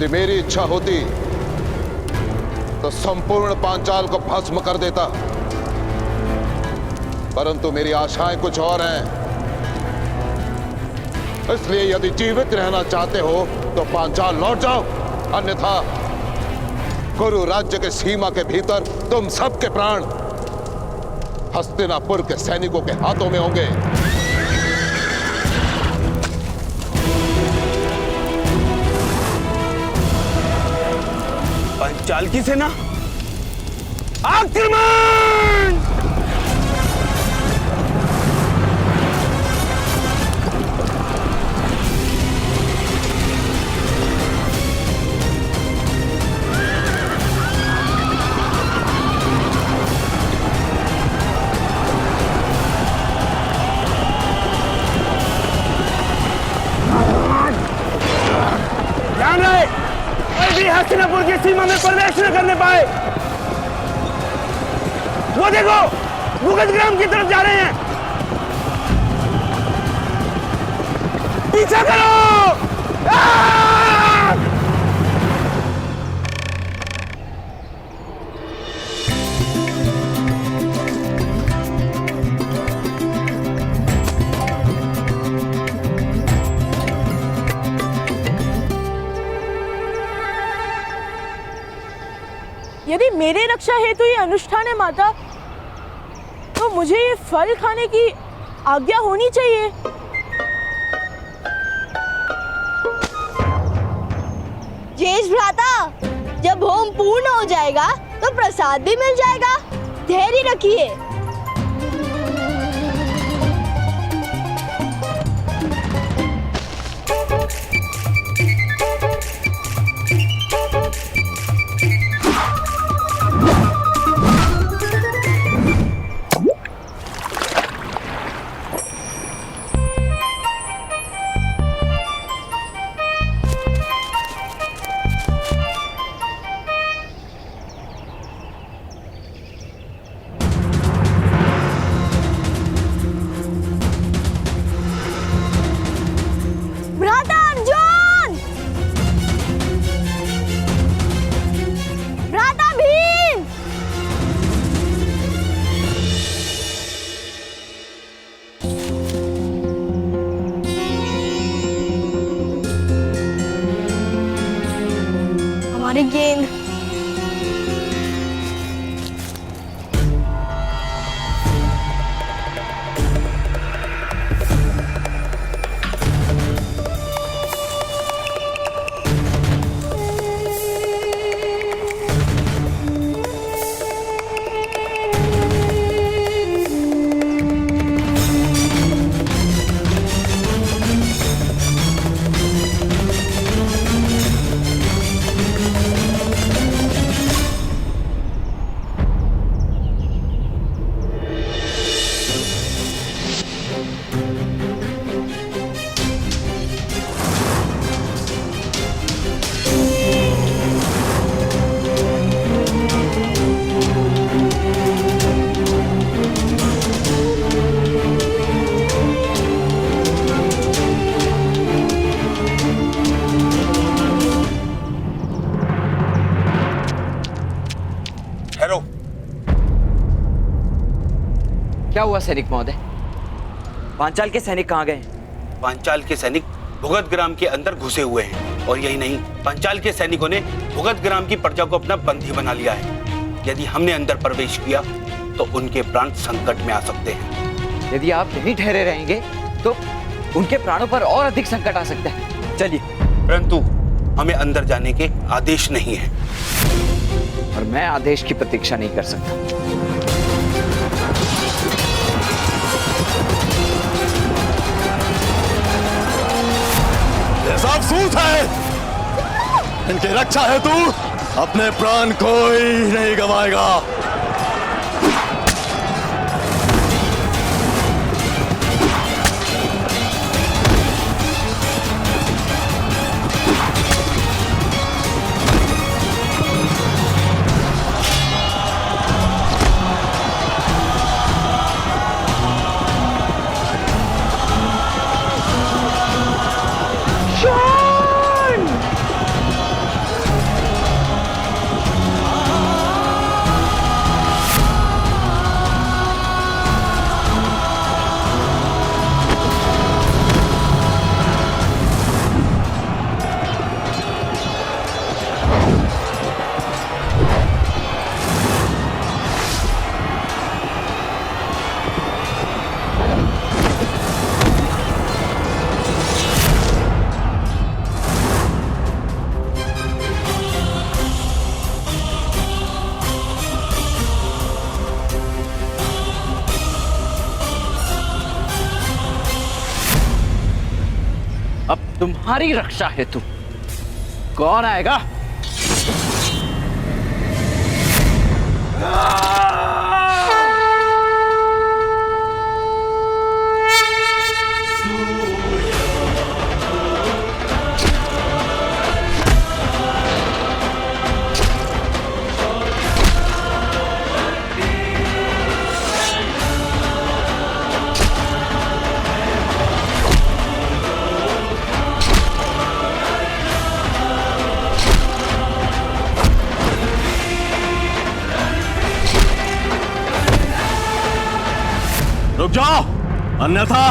यदि मेरी इच्छा होती तो संपूर्ण पांचाल को भस्म कर देता, परंतु मेरी आशाएं कुछ और हैं। इसलिए यदि जीवित रहना चाहते हो तो पांचाल लौट जाओ, अन्यथा कुरु राज्य के सीमा के भीतर तुम सबके प्राण हस्तिनापुर के सैनिकों के हाथों में होंगे। पांचाल की सेना आक्रमण! ध्यान रहे, कोई भी हस्तिनापुर की सीमा में प्रवेश न करने पाए। वो देखो, भूगतग्राम की तरफ जा रहे हैं। पीछा करो! यदि मेरे रक्षा हेतु ये अनुष्ठान है माता, तो मुझे ये फल खाने की आज्ञा होनी चाहिए। जेठ भ्राता, जब होम पूर्ण हो जाएगा तो प्रसाद भी मिल जाएगा। धैर्य रखिए। गेंद क्या हुआ सैनिक महोदय? पांचाल के सैनिक कहाँ गए? पांचाल के सैनिक भूगतग्राम के अंदर घुसे हुए हैं, और यही नहीं, पांचाल के सैनिकों ने भूगतग्राम की प्रजा को अपना बंदी बना लिया है। यदि हमने अंदर प्रवेश किया तो उनके प्राण संकट में आ सकते हैं। यदि आप यहीं ठहरे रहेंगे तो उनके प्राणों पर और अधिक संकट आ सकता है। चलिए। परंतु हमें अंदर जाने के आदेश नहीं है, और मैं आदेश की प्रतीक्षा नहीं कर सकता। अफसूस है, इनकी रक्षा हेतु अपने प्राण कोई नहीं गवाएगा। तुम्हारी रक्षा हेतु कौन आएगा? रुक जाओ, अन्यथा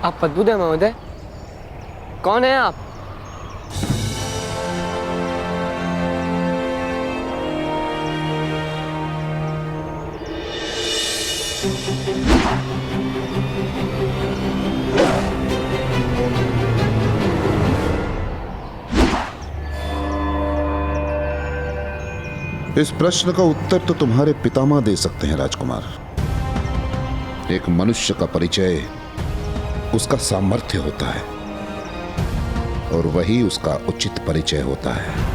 आप पद्मूदय महोदय, कौन है आप? इस प्रश्न का उत्तर तो तुम्हारे पितामह दे सकते हैं राजकुमार। एक मनुष्य का परिचय उसका सामर्थ्य होता है और वही उसका उचित परिचय होता है।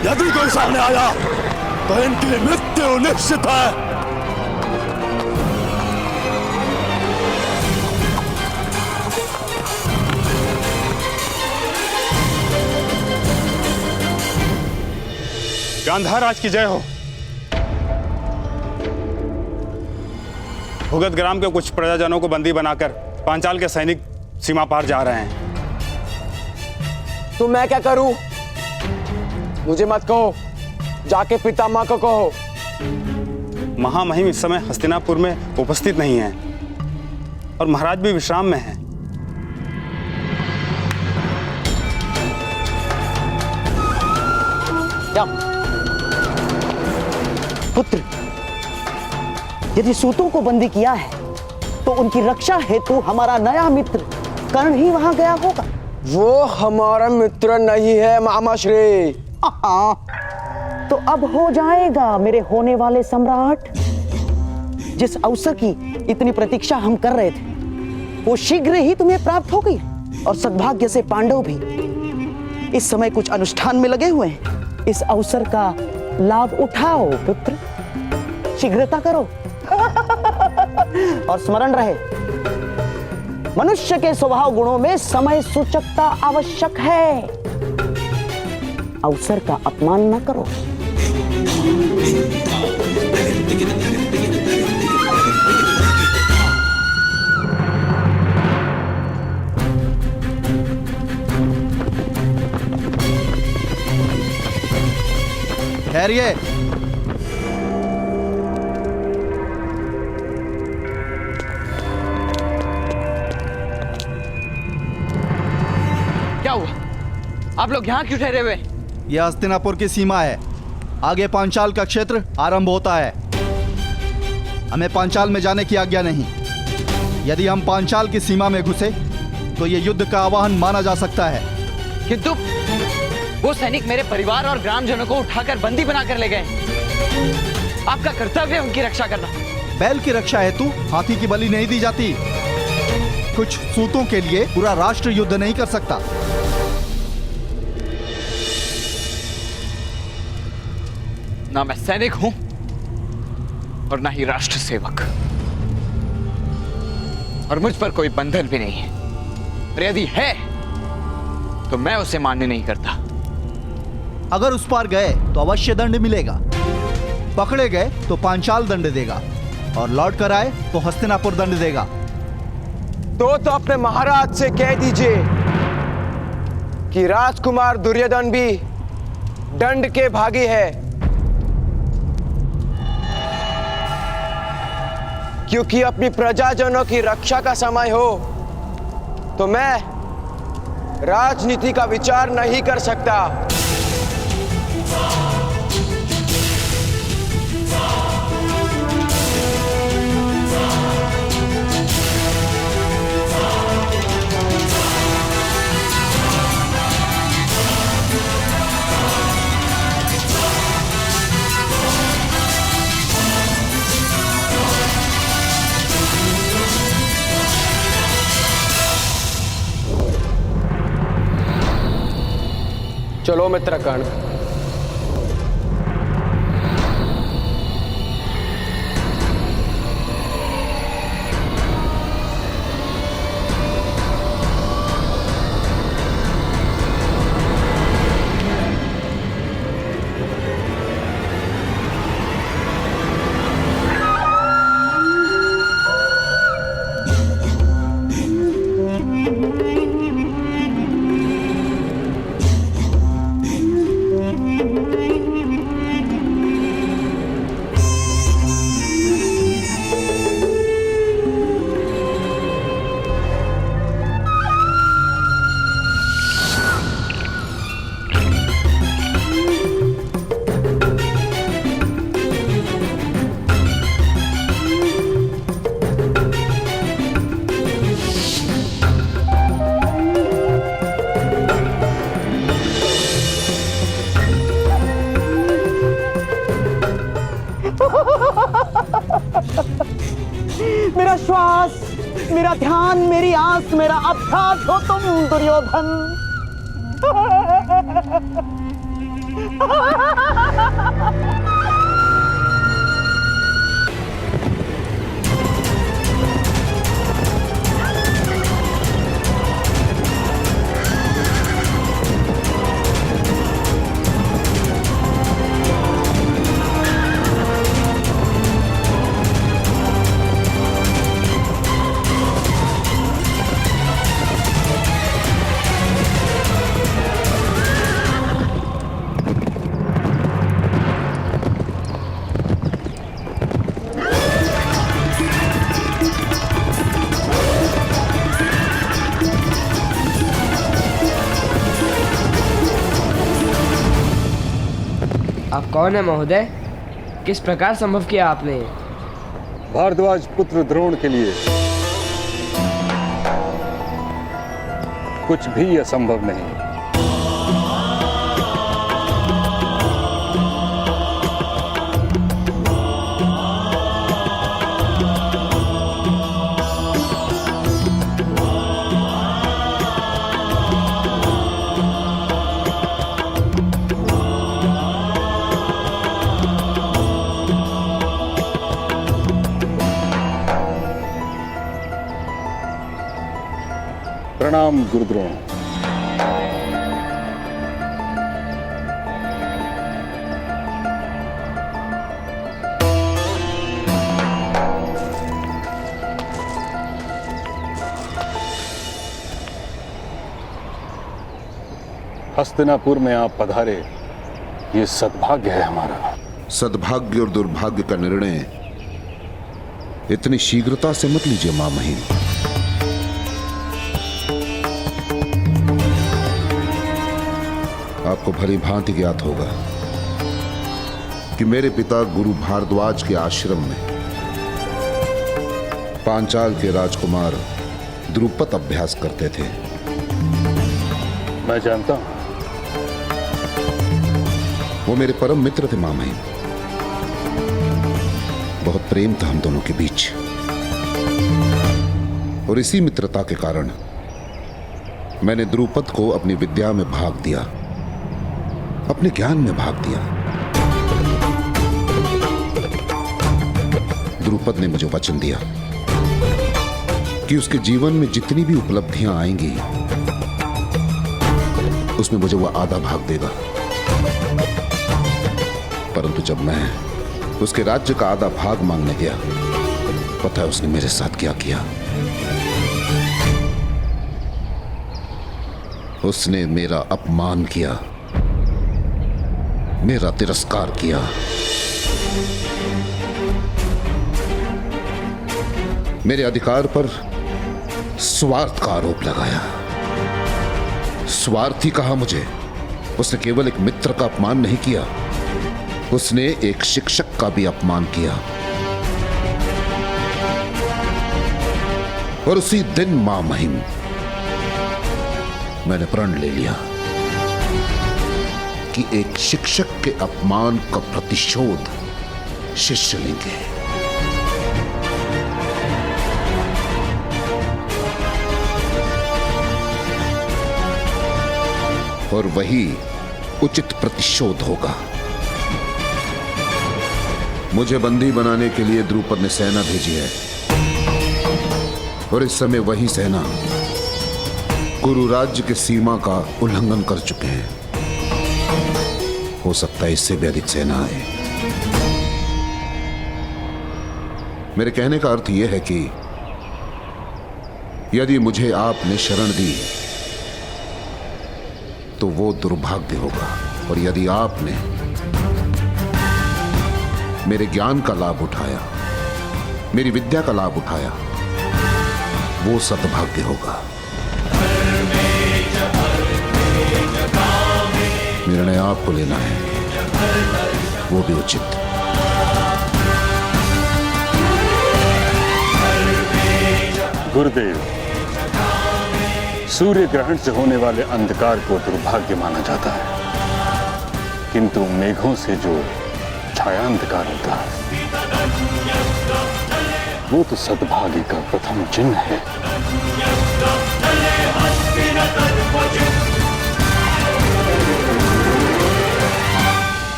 यदि कोई सामने आया तो इनकी मृत्यु निश्चित है। गांधार राज की जय हो। भुगत ग्राम के कुछ प्रजाजनों को बंदी बनाकर पांचाल के सैनिक सीमा पार जा रहे हैं। तो मैं क्या करूं? मुझे मत कहो, जाके पितामह को कहो। महामहिम इस समय हस्तिनापुर में उपस्थित नहीं है और महाराज भी विश्राम में हैं। क्या पुत्र, यदि सूतों को बंदी किया है तो उनकी रक्षा हेतु हमारा नया मित्र कर्ण ही वहां गया होगा। वो हमारा मित्र नहीं है मामा श्री। तो अब हो जाएगा मेरे होने वाले सम्राट। जिस अवसर की इतनी प्रतीक्षा हम कर रहे थे वो शीघ्र ही तुम्हें प्राप्त हो गई, और सद्भाग्य से पांडव भी इस समय कुछ अनुष्ठान में लगे हुए हैं। इस अवसर का लाभ उठाओ पुत्र, शीघ्रता करो। और स्मरण रहे, मनुष्य के स्वभाव गुणों में समय सूचकता आवश्यक है। अवसर का अपमान न करो। ठहरिए। क्या हुआ? आप लोग यहाँ क्यों ठहरे हुए? यह हस्तिनापुर की सीमा है, आगे पांचाल का क्षेत्र आरंभ होता है। हमें पांचाल में जाने की आज्ञा नहीं। यदि हम पांचाल की सीमा में घुसे तो यह युद्ध का आह्वान माना जा सकता है। किंतु वो सैनिक मेरे परिवार और ग्रामजनों को उठाकर बंदी बनाकर ले गए। आपका कर्तव्य है उनकी रक्षा करना। बैल की रक्षा हेतु हाथी की बलि नहीं दी जाती। कुछ सूतों के लिए पूरा राष्ट्र युद्ध नहीं कर सकता। ना मैं सैनिक हूं और ना ही राष्ट्र सेवक, और मुझ पर कोई बंधन भी नहीं है। और यदि है तो मैं उसे मान्य नहीं करता। अगर उस पार गए तो अवश्य दंड मिलेगा, पकड़े गए तो पांचाल दंड देगा, और लौट कर आए तो हस्तिनापुर दंड देगा। तो अपने महाराज से कह दीजिए कि राजकुमार दुर्योधन भी दंड के भागी है, क्योंकि अपनी प्रजाजनों की रक्षा का समय हो तो मैं राजनीति का विचार नहीं कर सकता। चलो मित्रगण, मेरा श्वास, मेरा ध्यान, मेरी आंस, मेरा अभ्यास हो तुम दुर्योधन। आप कौन है महोदय? किस प्रकार संभव किया आपने? भारद्वाज पुत्र द्रोण के लिए कुछ भी असंभव नहीं। प्रणाम गुरुद्रोण। हस्तिनापुर में आप पधारे, ये सद्भाग्य है हमारा। सद्भाग्य और दुर्भाग्य का निर्णय इतनी शीघ्रता से मत लीजिए मां महिम। आपको भली भांति ज्ञात होगा कि मेरे पिता गुरु भारद्वाज के आश्रम में पांचाल के राजकुमार द्रुपद अभ्यास करते थे। मैं जानता हूं। वो मेरे परम मित्र थे मां महिम। बहुत प्रेम था हम दोनों के बीच, और इसी मित्रता के कारण मैंने द्रुपद को अपनी विद्या में भाग दिया, अपने ज्ञान में भाग दिया। द्रुपद ने मुझे वचन दिया कि उसके जीवन में जितनी भी उपलब्धियां आएंगी उसमें मुझे वह आधा भाग देगा। परंतु जब मैं उसके राज्य का आधा भाग मांगने गया, पता है उसने मेरे साथ क्या किया? उसने मेरा अपमान किया, मेरा तिरस्कार किया। मेरे अधिकार पर स्वार्थ का आरोप लगाया। स्वार्थी कहा मुझे। उसने केवल एक मित्र का अपमान नहीं किया, उसने एक शिक्षक का भी अपमान किया। और उसी दिन मां महिम मैंने प्रण ले लिया कि एक शिक्षक के अपमान का प्रतिशोध शिष्य लेंगे। और वही उचित प्रतिशोध होगा। मुझे बंदी बनाने के लिए द्रुपद ने सेना भेजी है, और इस समय वही सेना गुरु राज्य के सीमा का उल्लंघन कर चुके हैं। हो सकता है इससे भी अधिक सेना आए। मेरे कहने का अर्थ यह है कि यदि मुझे आपने शरण दी तो वो दुर्भाग्य होगा, और यदि आपने मेरे ज्ञान का लाभ उठाया, मेरी विद्या का लाभ उठाया, वो सद्भाग्य होगा। निर्णय आपको लेना है, वो भी उचित। गुरुदेव, सूर्य ग्रहण से होने वाले अंधकार को दुर्भाग्य माना जाता है, किंतु मेघों से जो छाया अंधकार होता है वो तो सद्भाग्य का प्रथम चिन्ह है।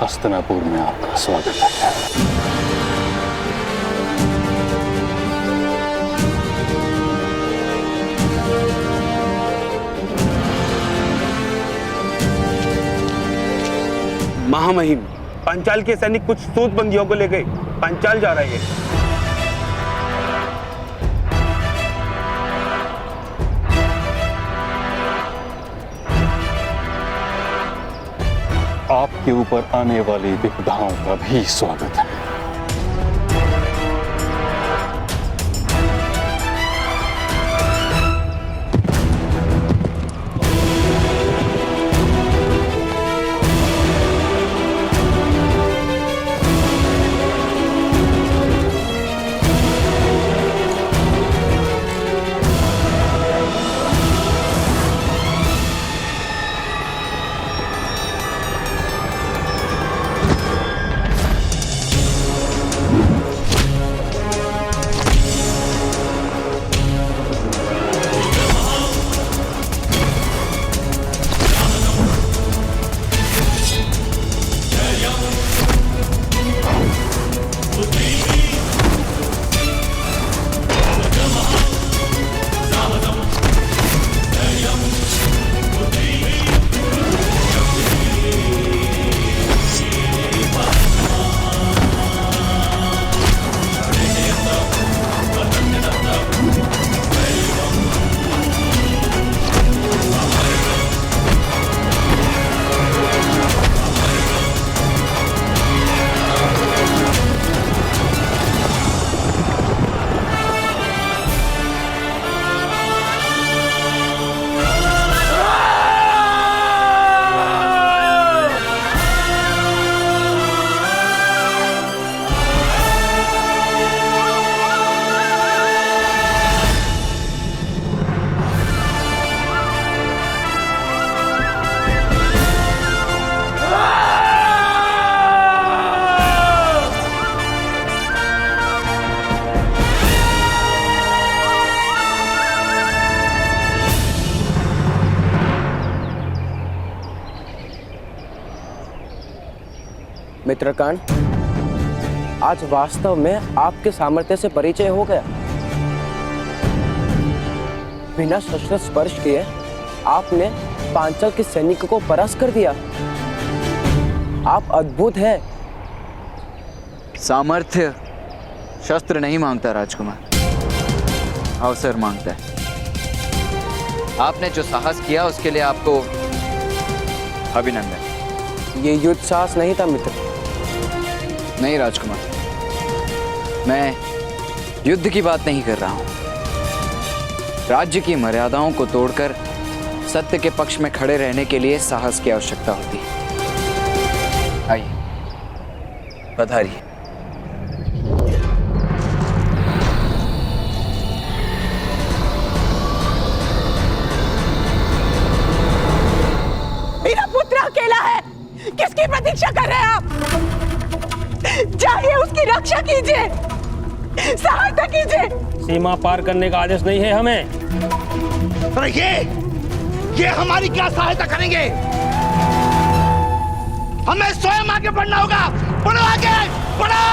हस्तिनापुर में आपका स्वागत है। महामहिम, पांचाल के सैनिक कुछ सूत बंदियों को ले गए पांचाल जा रहे हैं। आपके ऊपर आने वाली विपदाओं का भी स्वागत है। मित्रकांड, आज वास्तव में आपके सामर्थ्य से परिचय हो गया। बिना शस्त्र स्पर्श किए आपने पांचाल के सैनिकों को परास्त कर दिया। आप अद्भुत हैं। सामर्थ्य शस्त्र नहीं मांगता राजकुमार, अवसर मांगता है। आपने जो साहस किया उसके लिए आपको अभिनंदन। ये युद्ध साहस नहीं था मित्र। नहीं राजकुमार, मैं युद्ध की बात नहीं कर रहा हूं। राज्य की मर्यादाओं को तोड़कर सत्य के पक्ष में खड़े रहने के लिए साहस की आवश्यकता होती है। आइए, पधारिए। मेरा पुत्र अकेला है, किसकी प्रतीक्षा कर रहे हैं आप? जाइए, उसकी रक्षा कीजिए, सहायता कीजिए। सीमा पार करने का आदेश नहीं है हमें। अरे ये हमारी क्या सहायता करेंगे? हमें स्वयं आगे बढ़ना होगा। बढ़ो आगे, बढ़ो।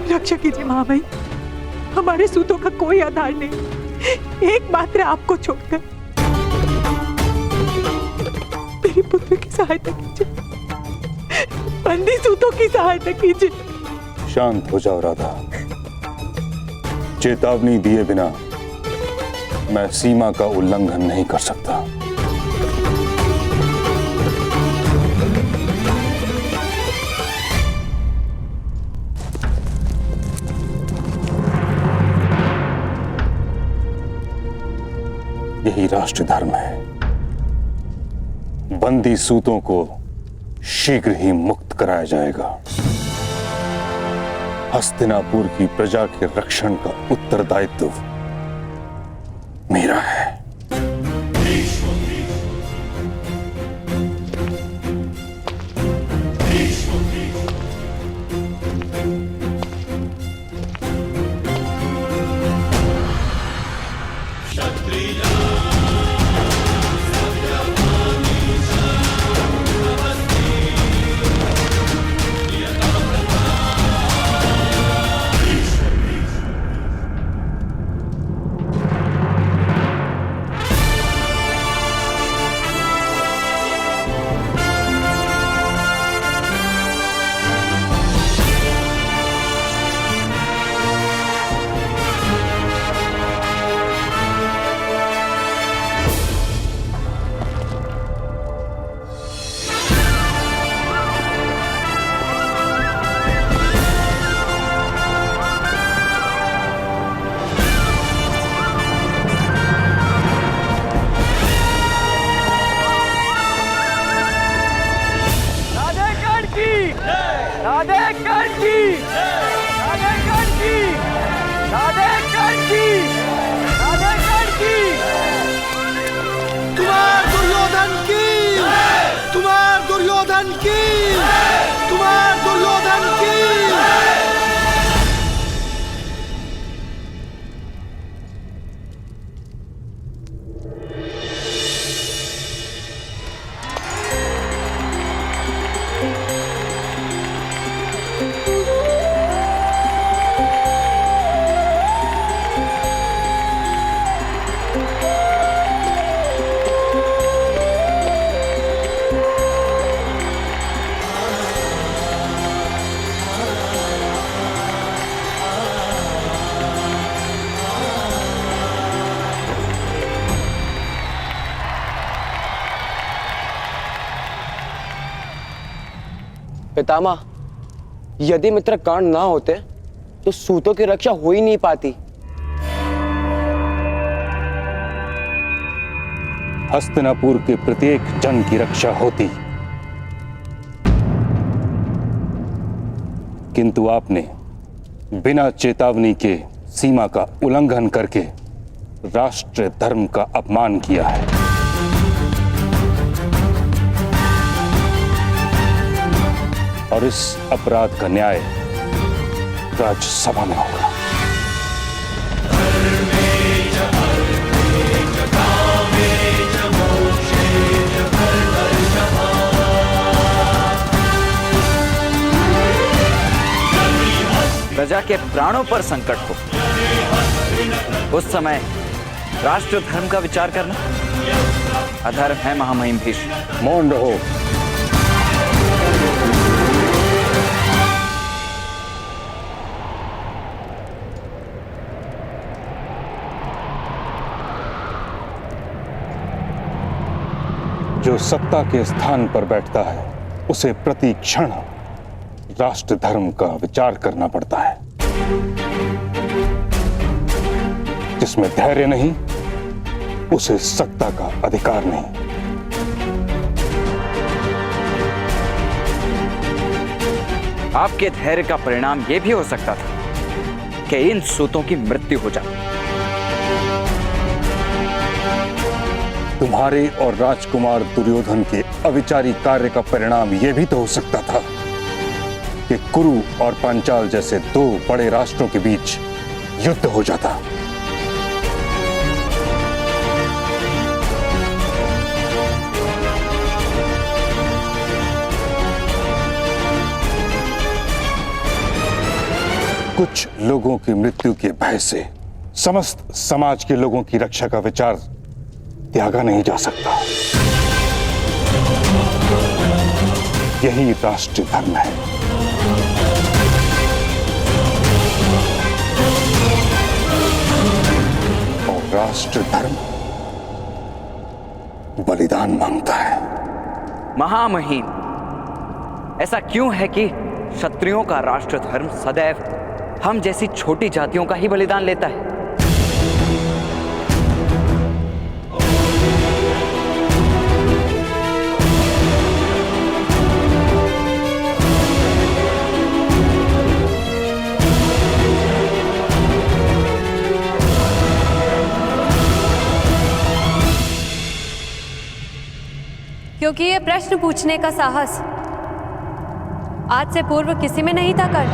रक्षा कीजिए महामहिम, हमारे सूतों का कोई आधार नहीं, एकमात्र आपको छोड़कर। मेरे पुत्र की सहायता कीजिए, बंदी सूतों की सहायता कीजिए। शांत हो जाओ राधा। चेतावनी दिए बिना मैं सीमा का उल्लंघन नहीं कर सकता। यही राष्ट्र धर्म है। बंदी सूतों को शीघ्र ही मुक्त कराया जाएगा। हस्तिनापुर की प्रजा के रक्षण का उत्तरदायित्व मेरा है। पितामह, यदि मित्र कांड ना होते तो सूतों की रक्षा हो ही नहीं पाती। हस्तिनापुर के प्रत्येक जन की रक्षा होती, किंतु आपने बिना चेतावनी के सीमा का उल्लंघन करके राष्ट्र धर्म का अपमान किया है। और इस अपराध का न्याय राज्यसभा में होगा। प्रजा के प्राणों पर संकट हो उस समय राष्ट्र धर्म का विचार करना अधर्म है। महामहिम भीष्म, मौन रहो। जो सत्ता के स्थान पर बैठता है उसे प्रति क्षण राष्ट्र धर्म का विचार करना पड़ता है। जिसमें धैर्य नहीं उसे सत्ता का अधिकार नहीं। आपके धैर्य का परिणाम यह भी हो सकता था कि इन सूतों की मृत्यु हो जाए। तुम्हारे और राजकुमार दुर्योधन के अविचारी कार्य का परिणाम यह भी तो हो सकता था कि कुरु और पांचाल जैसे दो बड़े राष्ट्रों के बीच युद्ध हो जाता। कुछ लोगों की मृत्यु के भय से समस्त समाज के लोगों की रक्षा का विचार त्यागा नहीं जा सकता। यही राष्ट्र धर्म है। और राष्ट्र धर्म बलिदान मांगता है। महामहिम, ऐसा क्यों है कि क्षत्रियों का राष्ट्र धर्म सदैव हम जैसी छोटी जातियों का ही बलिदान लेता है? क्योंकि ये प्रश्न पूछने का साहस आज से पूर्व किसी में नहीं था कर।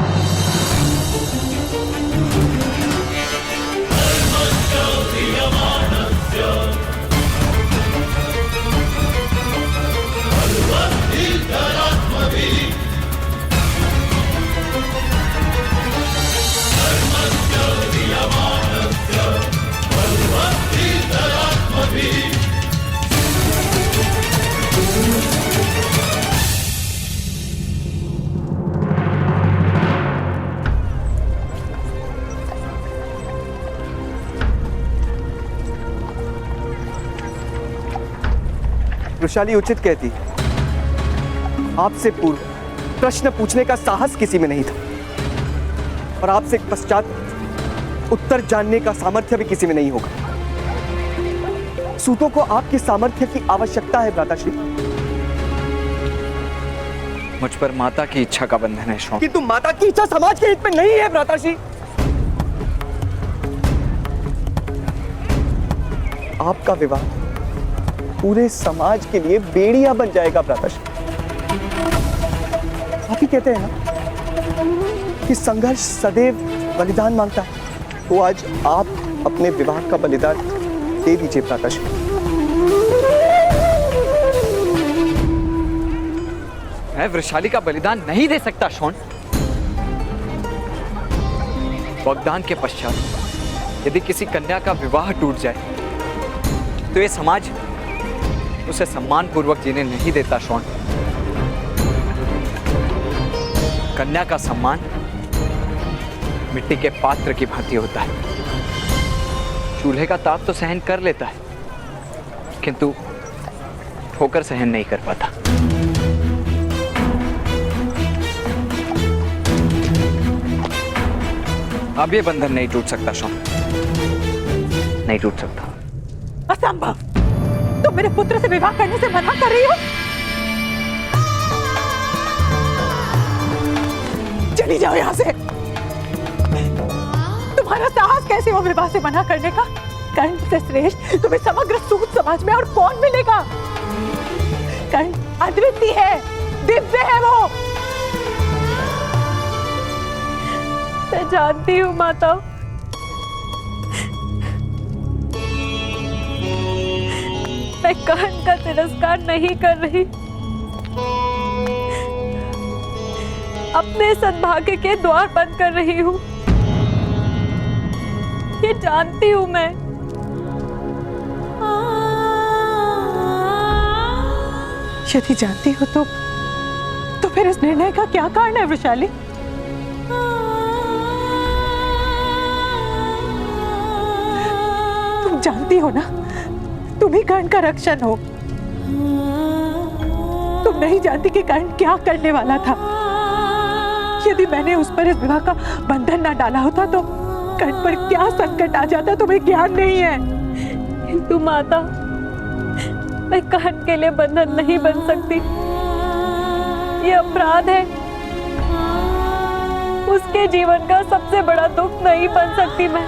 वृषाली उचित कहती, आपसे पूर्व प्रश्न पूछने का साहस किसी में नहीं था और आपसे पश्चात उत्तर जानने का सामर्थ्य भी किसी में नहीं होगा। सूतों को आपकी सामर्थ्य की आवश्यकता है भ्राताश्री। मुझ पर माता की इच्छा का बंधन है शौन। किंतु माता की इच्छा समाज के हित में नहीं है भ्राताश्री। आपका विवाह पूरे समाज के लिए बेड़िया बन जाएगा भ्राताश्री। आप ही कहते हैं ना कि संघर्ष सदैव बलिदान मांगता है, तो आज आप अपने विवाह का बलिदान दे दीजिए भ्राताश्री। मैं वृषाली का बलिदान नहीं दे सकता शौन। वाग्दान के पश्चात यदि किसी कन्या का विवाह टूट जाए तो ये समाज उसे सम्मान पूर्वक जीने नहीं देता शौन। कन्या का सम्मान मिट्टी के पात्र की भांति होता है। चूल्हे का ताप तो सहन कर लेता है, किंतु ठोकर सहन नहीं कर पाता। अब ये बंधन नहीं टूट सकता शौन, नहीं टूट सकता। असंभव। तुम मेरे पुत्र से विवाह करने से मना कर रही हो? चली जाओ यहाँ से। तुम्हारा साहस कैसे हो विवाह से मना करने का? कर्ण से श्रेष्ठ तुम्हें समग्र सूत समाज में और कौन मिलेगा? कर्ण अद्वितीय है, दिव्य है वो। मैं जानती हूँ माता, मैं कर्ण का तिरस्कार नहीं कर रही, अपने सद्भाग्य के द्वार बंद कर रही हूँ। ये जानती हूँ मैं। यदि जानती हो तो फिर इस निर्णय का क्या कारण है वृषाली? तुम जानती हो ना, तुम ही कर्ण का रक्षण हो। तुम नहीं जानती कि कर्ण क्या करने वाला था। यदि मैंने उस पर इस विवाह का बंधन ना डाला होता तो कर्ण पर क्या संकट आ जाता, तुम्हें ज्ञान नहीं है। किंतु माता, मैं कर्ण के लिए बंधन नहीं बन सकती। ये अपराध है। उसके जीवन का सबसे बड़ा दुख नहीं बन सकती मैं।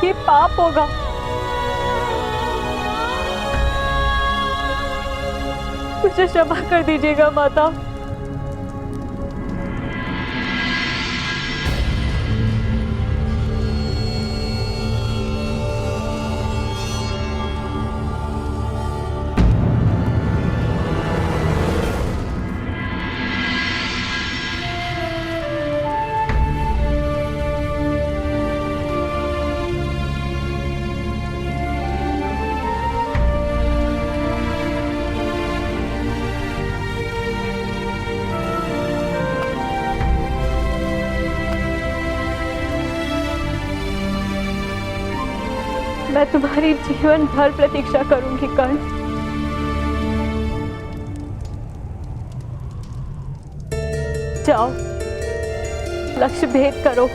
ये पाप होगा। मुझे क्षमा कर दीजिएगा माता। मैं तुम्हारी जीवन भर प्रतीक्षा करूंगी कर्ण। जाओ, लक्ष्य भेद करो।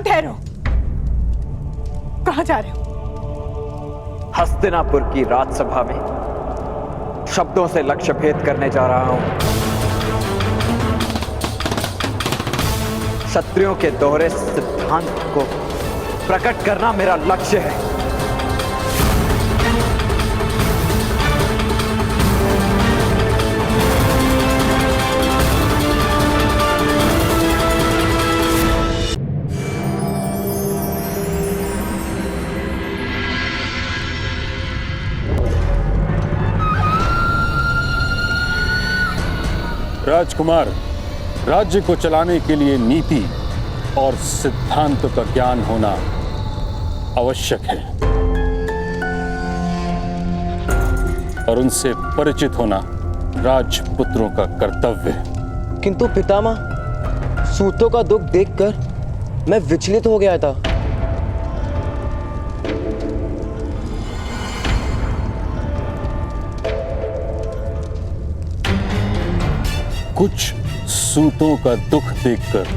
ठहरो, कहां जा रहे हो? हस्तिनापुर की राजसभा में शब्दों से लक्ष्य भेद करने जा रहा हूं। क्षत्रियों के दोहरे सिद्धांत को प्रकट करना मेरा लक्ष्य है। राजकुमार, राज्य को चलाने के लिए नीति और सिद्धांतों का ज्ञान होना आवश्यक है और उनसे परिचित होना राजपुत्रों का कर्तव्य है। किंतु पितामह, सूतों का दुख देखकर मैं विचलित हो गया था। कुछ सूतों का दुख देखकर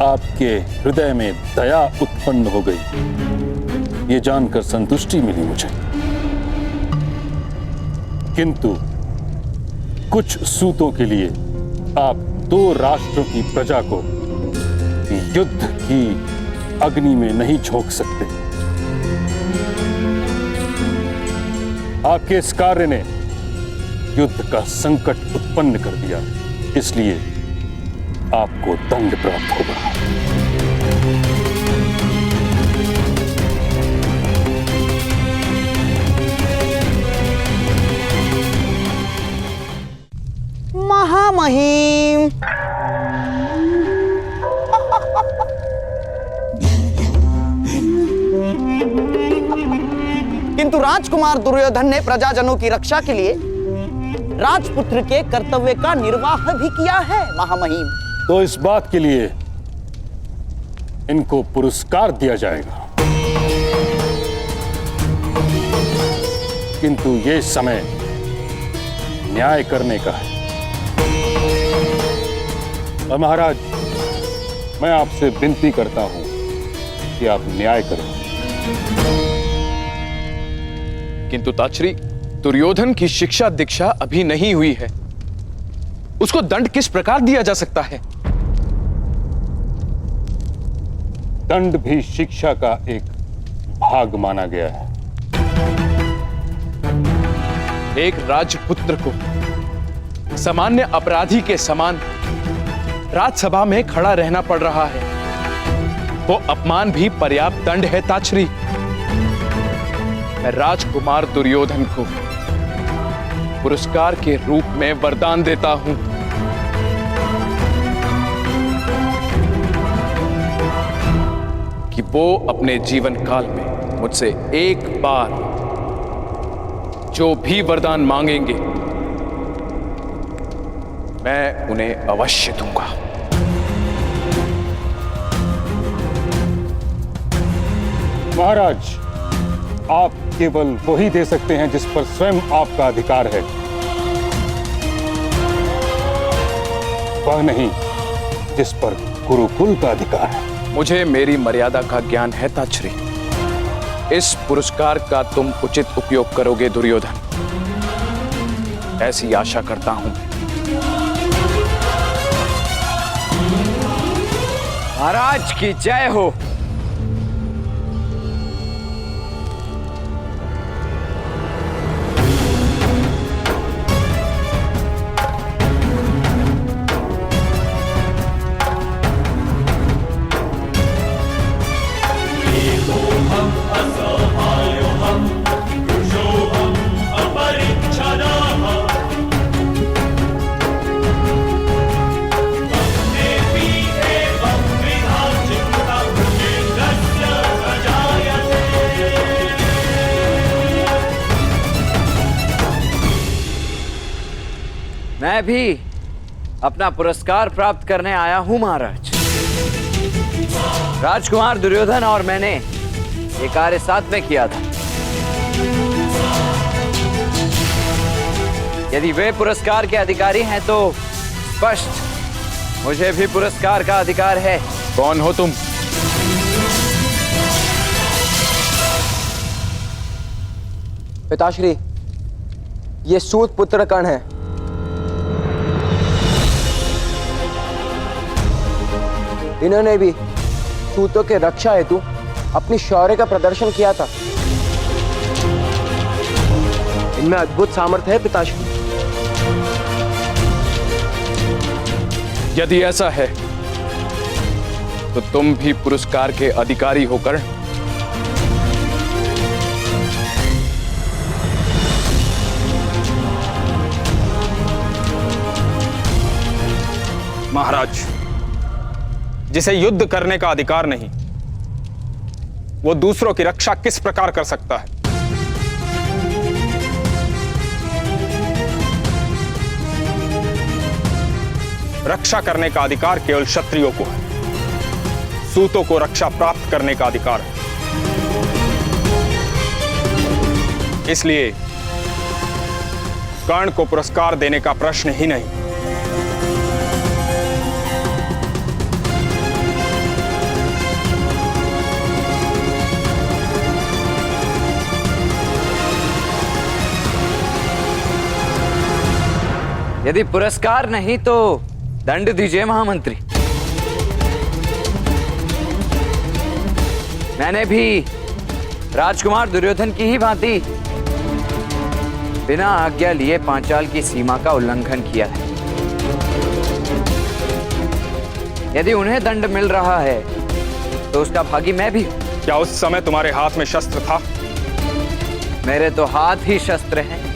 आपके हृदय में दया उत्पन्न हो गई, ये जानकर संतुष्टि मिली मुझे। किंतु कुछ सूतों के लिए आप दो राष्ट्रों की प्रजा को युद्ध की अग्नि में नहीं झोंक सकते। आपके इस कार्य ने युद्ध का संकट उत्पन्न कर दिया, इसलिए आपको दंड प्राप्त होगा। महामहिम, किंतु राजकुमार दुर्योधन ने प्रजाजनों की रक्षा के लिए राजपुत्र के कर्तव्य का निर्वाह भी किया है महामहिम। तो इस बात के लिए इनको पुरस्कार दिया जाएगा, किंतु ये समय न्याय करने का है। और महाराज, मैं आपसे विनती करता हूं कि आप न्याय करें। किंतु ताचरी, दुर्योधन की शिक्षा दीक्षा अभी नहीं हुई है, उसको दंड किस प्रकार दिया जा सकता है? दंड भी शिक्षा का एक भाग माना गया है। एक राजपुत्र को सामान्य अपराधी के समान राजसभा में खड़ा रहना पड़ रहा है, वो अपमान भी पर्याप्त दंड है ताचरी। मैं राजकुमार दुर्योधन को पुरस्कार के रूप में वरदान देता हूं कि वो अपने जीवन काल में मुझसे एक बार जो भी वरदान मांगेंगे मैं उन्हें अवश्य दूंगा। महाराज, आप केवल वही दे सकते हैं जिस पर स्वयं आपका अधिकार है, वह नहीं जिस पर गुरुकुल का अधिकार है। मुझे मेरी मर्यादा का ज्ञान है ताचरी। इस पुरस्कार का तुम उचित उपयोग करोगे दुर्योधन, ऐसी आशा करता हूं। महाराज की जय हो। मैं भी अपना पुरस्कार प्राप्त करने आया हूं महाराज। राजकुमार दुर्योधन और मैंने ये कार्य साथ में किया था। यदि वे पुरस्कार के अधिकारी हैं तो स्पष्ट मुझे भी पुरस्कार का अधिकार है। कौन हो तुम? पिताश्री, ये सूत पुत्र कर्ण है। इन्होंने भी सूतों के रक्षा हेतु अपनी शौर्य का प्रदर्शन किया था। इनमें अद्भुत सामर्थ्य है पिताश्री। यदि ऐसा है तो तुम भी पुरस्कार के अधिकारी होकर महाराज, जिसे युद्ध करने का अधिकार नहीं, वो दूसरों की रक्षा किस प्रकार कर सकता है? रक्षा करने का अधिकार केवल क्षत्रियों को है। सूतों को रक्षा प्राप्त करने का अधिकार है। इसलिए कर्ण को पुरस्कार देने का प्रश्न ही नहीं। यदि पुरस्कार नहीं तो दंड दीजिए महामंत्री। मैंने भी राजकुमार दुर्योधन की ही भांति बिना आज्ञा लिए पांचाल की सीमा का उल्लंघन किया है। यदि उन्हें दंड मिल रहा है तो उसका भागी मैं भी। क्या उस समय तुम्हारे हाथ में शस्त्र था? मेरे तो हाथ ही शस्त्र हैं।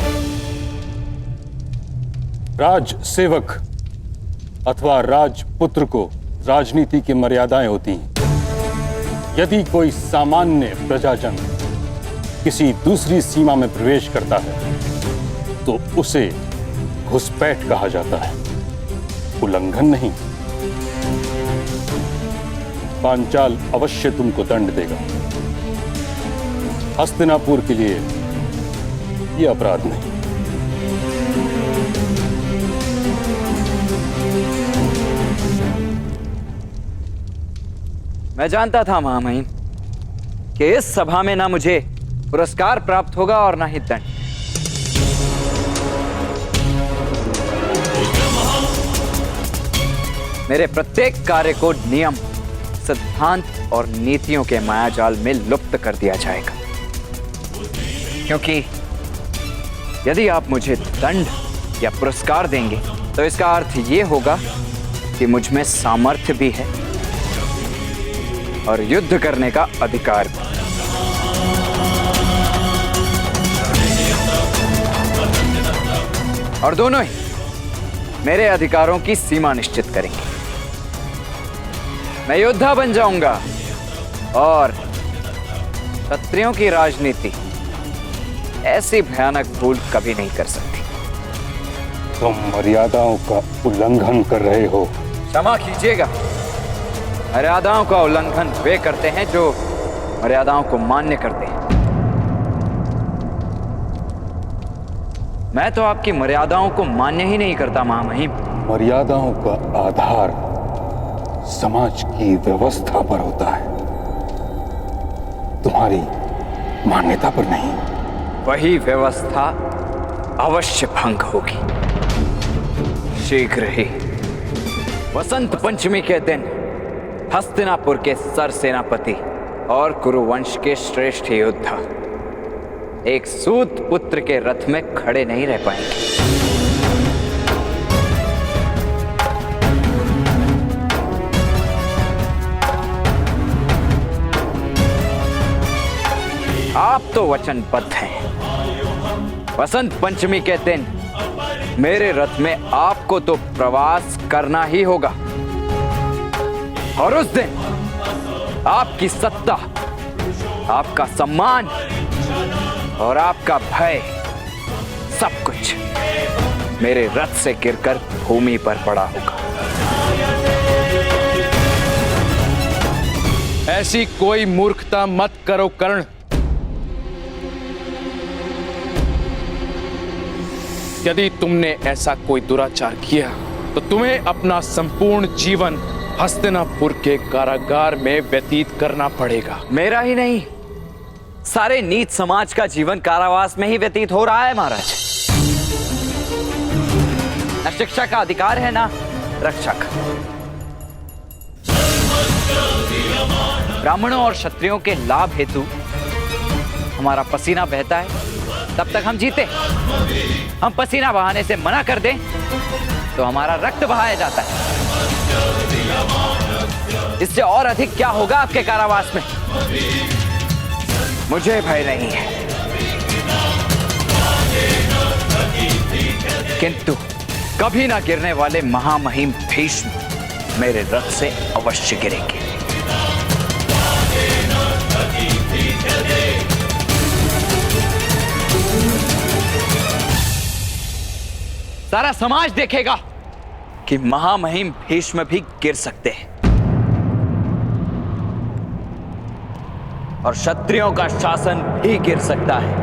राज सेवक अथवा राजपुत्र को राजनीति की मर्यादाएं होती हैं। यदि कोई सामान्य प्रजाजन किसी दूसरी सीमा में प्रवेश करता है तो उसे घुसपैठ कहा जाता है, उल्लंघन नहीं। पांचाल अवश्य तुमको दंड देगा। हस्तिनापुर के लिए यह अपराध नहीं। मैं जानता था महामहिम कि इस सभा में ना मुझे पुरस्कार प्राप्त होगा और ना ही दंड। मेरे प्रत्येक कार्य को नियम, सिद्धांत और नीतियों के मायाजाल में लुप्त कर दिया जाएगा, क्योंकि यदि आप मुझे दंड या पुरस्कार देंगे तो इसका अर्थ यह होगा कि मुझ में सामर्थ्य भी है और युद्ध करने का अधिकार भी। और दोनों ही मेरे अधिकारों की सीमा निश्चित करेंगे। मैं योद्धा बन जाऊंगा और क्षत्रियों की राजनीति ऐसी भयानक भूल कभी नहीं कर सकती। तुम मर्यादाओं का उल्लंघन कर रहे हो। क्षमा कीजिएगा, मर्यादाओं का उल्लंघन वे करते हैं जो मर्यादाओं को मान्य करते हैं। मैं तो आपकी मर्यादाओं को मान्य ही नहीं करता महामहिम। मर्यादाओं का आधार समाज की व्यवस्था पर होता है, तुम्हारी मान्यता पर नहीं। वही व्यवस्था अवश्य भंग होगी शीघ्र ही। वसंत पंचमी के दिन हस्तिनापुर के सर सेनापति और कुरुवंश के श्रेष्ठ योद्धा एक सूत पुत्र के रथ में खड़े नहीं रह पाएंगे। आप तो वचनबद्ध हैं। वसंत पंचमी के दिन मेरे रथ में आपको तो प्रवास करना ही होगा और उस दिन आपकी सत्ता, आपका सम्मान और आपका भय, सब कुछ मेरे रथ से गिरकर भूमि पर पड़ा होगा। ऐसी कोई मूर्खता मत करो कर्ण। यदि तुमने ऐसा कोई दुराचार किया तो तुम्हें अपना संपूर्ण जीवन हस्तिनापुर के कारागार में व्यतीत करना पड़ेगा। मेरा ही नहीं, सारे नीच समाज का जीवन कारावास में ही व्यतीत हो रहा है महाराज। न शिक्षा का अधिकार है ना रक्षा का। ब्राह्मणों और क्षत्रियों के लाभ हेतु हमारा पसीना बहता है, तब तक हम जीते। हम पसीना बहाने से मना कर दें तो हमारा रक्त बहाया जाता है। इससे और अधिक क्या होगा आपके कारावास में? मुझे भय नहीं है, किंतु कभी ना गिरने वाले महामहिम भीष्म मेरे रथ से अवश्य गिरेंगे। सारा समाज देखेगा कि महामहिम भीष्म भी गिर सकते हैं और क्षत्रियों का शासन भी गिर सकता है।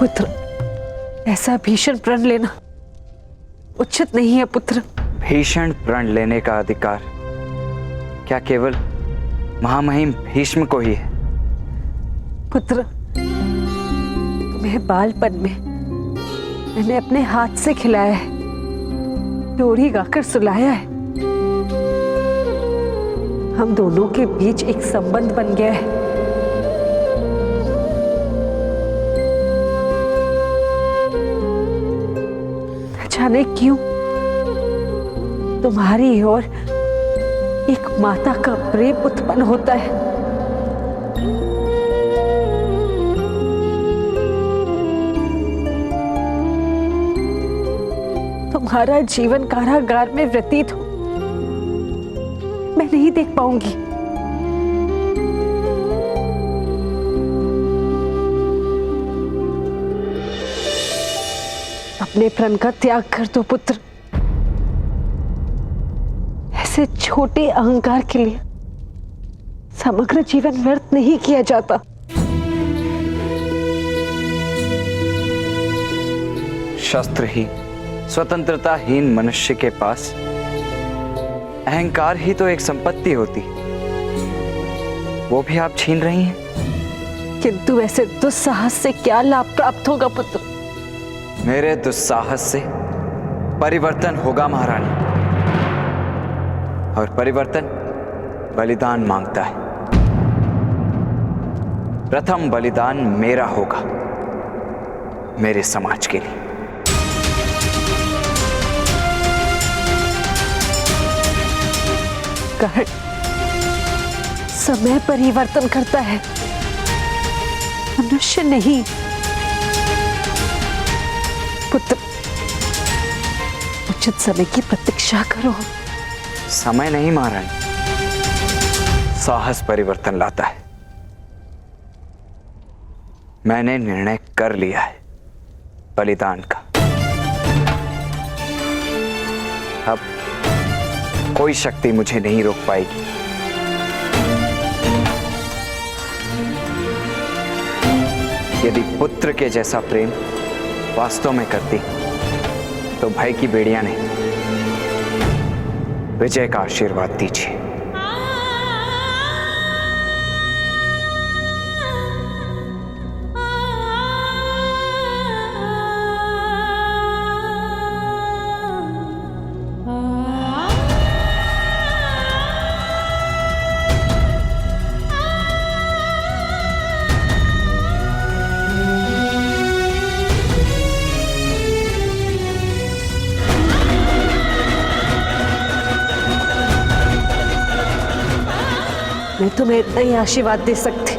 पुत्र, ऐसा भीषण प्रण लेना उचित नहीं है पुत्र। भीषण प्रण लेने का अधिकार क्या केवल महामहिम भीष्म को ही है? पुत्र, तुम्हें बालपन में मैंने अपने हाथ से खिलाया है, लोरी गाकर सुलाया है। हम दोनों के बीच एक संबंध बन गया है। न जाने क्यों तुम्हारी ओर एक माता का प्रेम उत्पन्न होता है। तुम्हारा जीवन कारागार में व्यतीत हो मैं नहीं देख पाऊंगी। अपने प्रण का त्याग कर दो पुत्र। ऐसे छोटे अहंकार के लिए समग्र जीवन व्यर्थ नहीं किया जाता। शस्त्रहीन, स्वतंत्रताहीन मनुष्य के पास अहंकार ही तो एक संपत्ति होती, वो भी आप छीन रही हैं। किंतु ऐसे दुस्साहस से क्या लाभ प्राप्त होगा पुत्र? मेरे दुस्साहस से परिवर्तन होगा महारानी, और परिवर्तन बलिदान मांगता है। प्रथम बलिदान मेरा होगा, मेरे समाज के लिए। कर्ण, समय परिवर्तन करता है, मनुष्य नहीं। पुत्र, उचित समय की प्रतीक्षा करो। समय नहीं महारानी, साहस परिवर्तन लाता है। मैंने निर्णय कर लिया है बलिदान का। अब कोई शक्ति मुझे नहीं रोक पाएगी। यदि पुत्र के जैसा प्रेम वास्तव में करती तो भय की बेड़ियां नहीं, विजय का आशीर्वाद दीजिए। मैं तुम्हें इतना ही आशीर्वाद दे सकती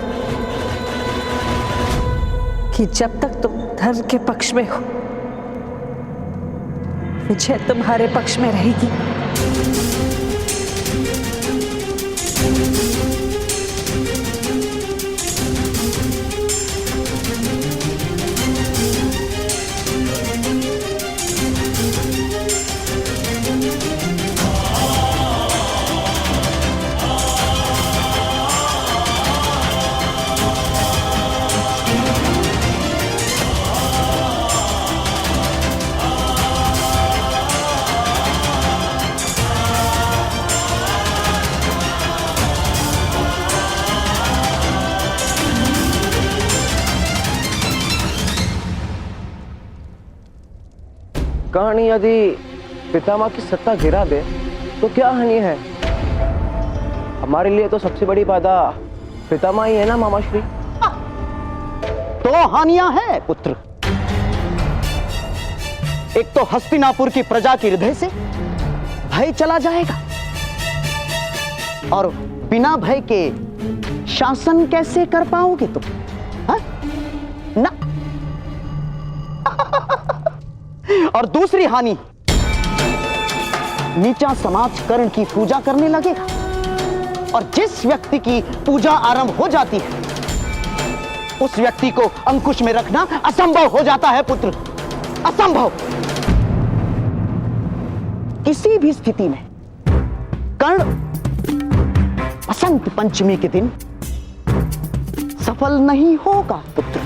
कि जब तक तुम धर्म के पक्ष में हो, विजय तुम्हारे पक्ष में रहेगी। कहानी यदि पितामह की सत्ता गिरा दे तो क्या हानि है? हमारे लिए तो सबसे बड़ी बाधा पितामह ही है ना मामाश्री। तो हानियां हैं पुत्र। एक तो हस्तिनापुर की प्रजा के हृदय से भय चला जाएगा, और बिना भय के शासन कैसे कर पाओगे तुम? हा? ना। और दूसरी हानि, नीचा समाज कर्ण की पूजा करने लगेगा, और जिस व्यक्ति की पूजा आरंभ हो जाती है उस व्यक्ति को अंकुश में रखना असंभव हो जाता है पुत्र, असंभव। किसी भी स्थिति में कर्ण बसंत पंचमी के दिन सफल नहीं होगा पुत्र,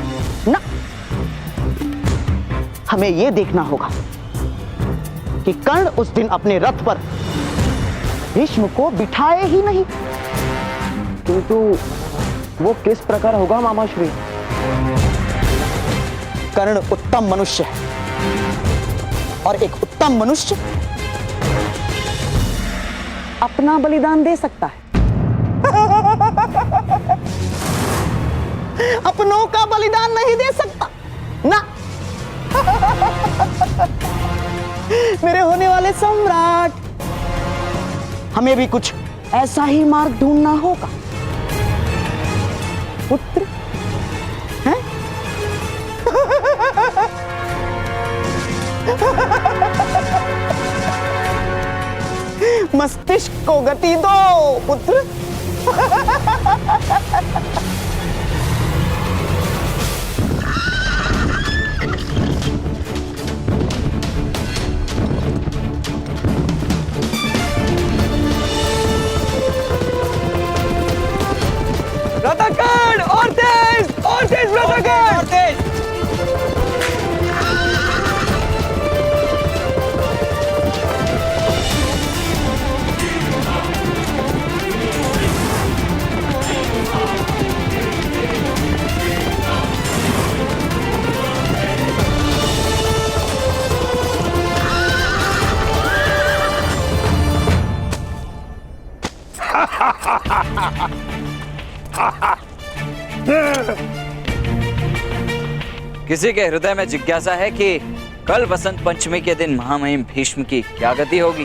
ना। हमें यह देखना होगा कि कर्ण उस दिन अपने रथ पर भीष्म को बिठाए ही नहीं। किंतु वो किस प्रकार होगा मामाश्री? कर्ण उत्तम मनुष्य है और एक उत्तम मनुष्य अपना बलिदान दे सकता है। अपनों का बलिदान नहीं दे सकता ना। मेरे होने वाले सम्राट, हमें भी कुछ ऐसा ही मार्ग ढूंढना होगा। पुत्र हैं? मस्तिष्क को गति दो पुत्र। रथाकर्ण और तेज रथाकर्ण और तेज। किसी के हृदय में जिज्ञासा है कि कल वसंत पंचमी के दिन महामहिम भीष्म की क्या गति होगी?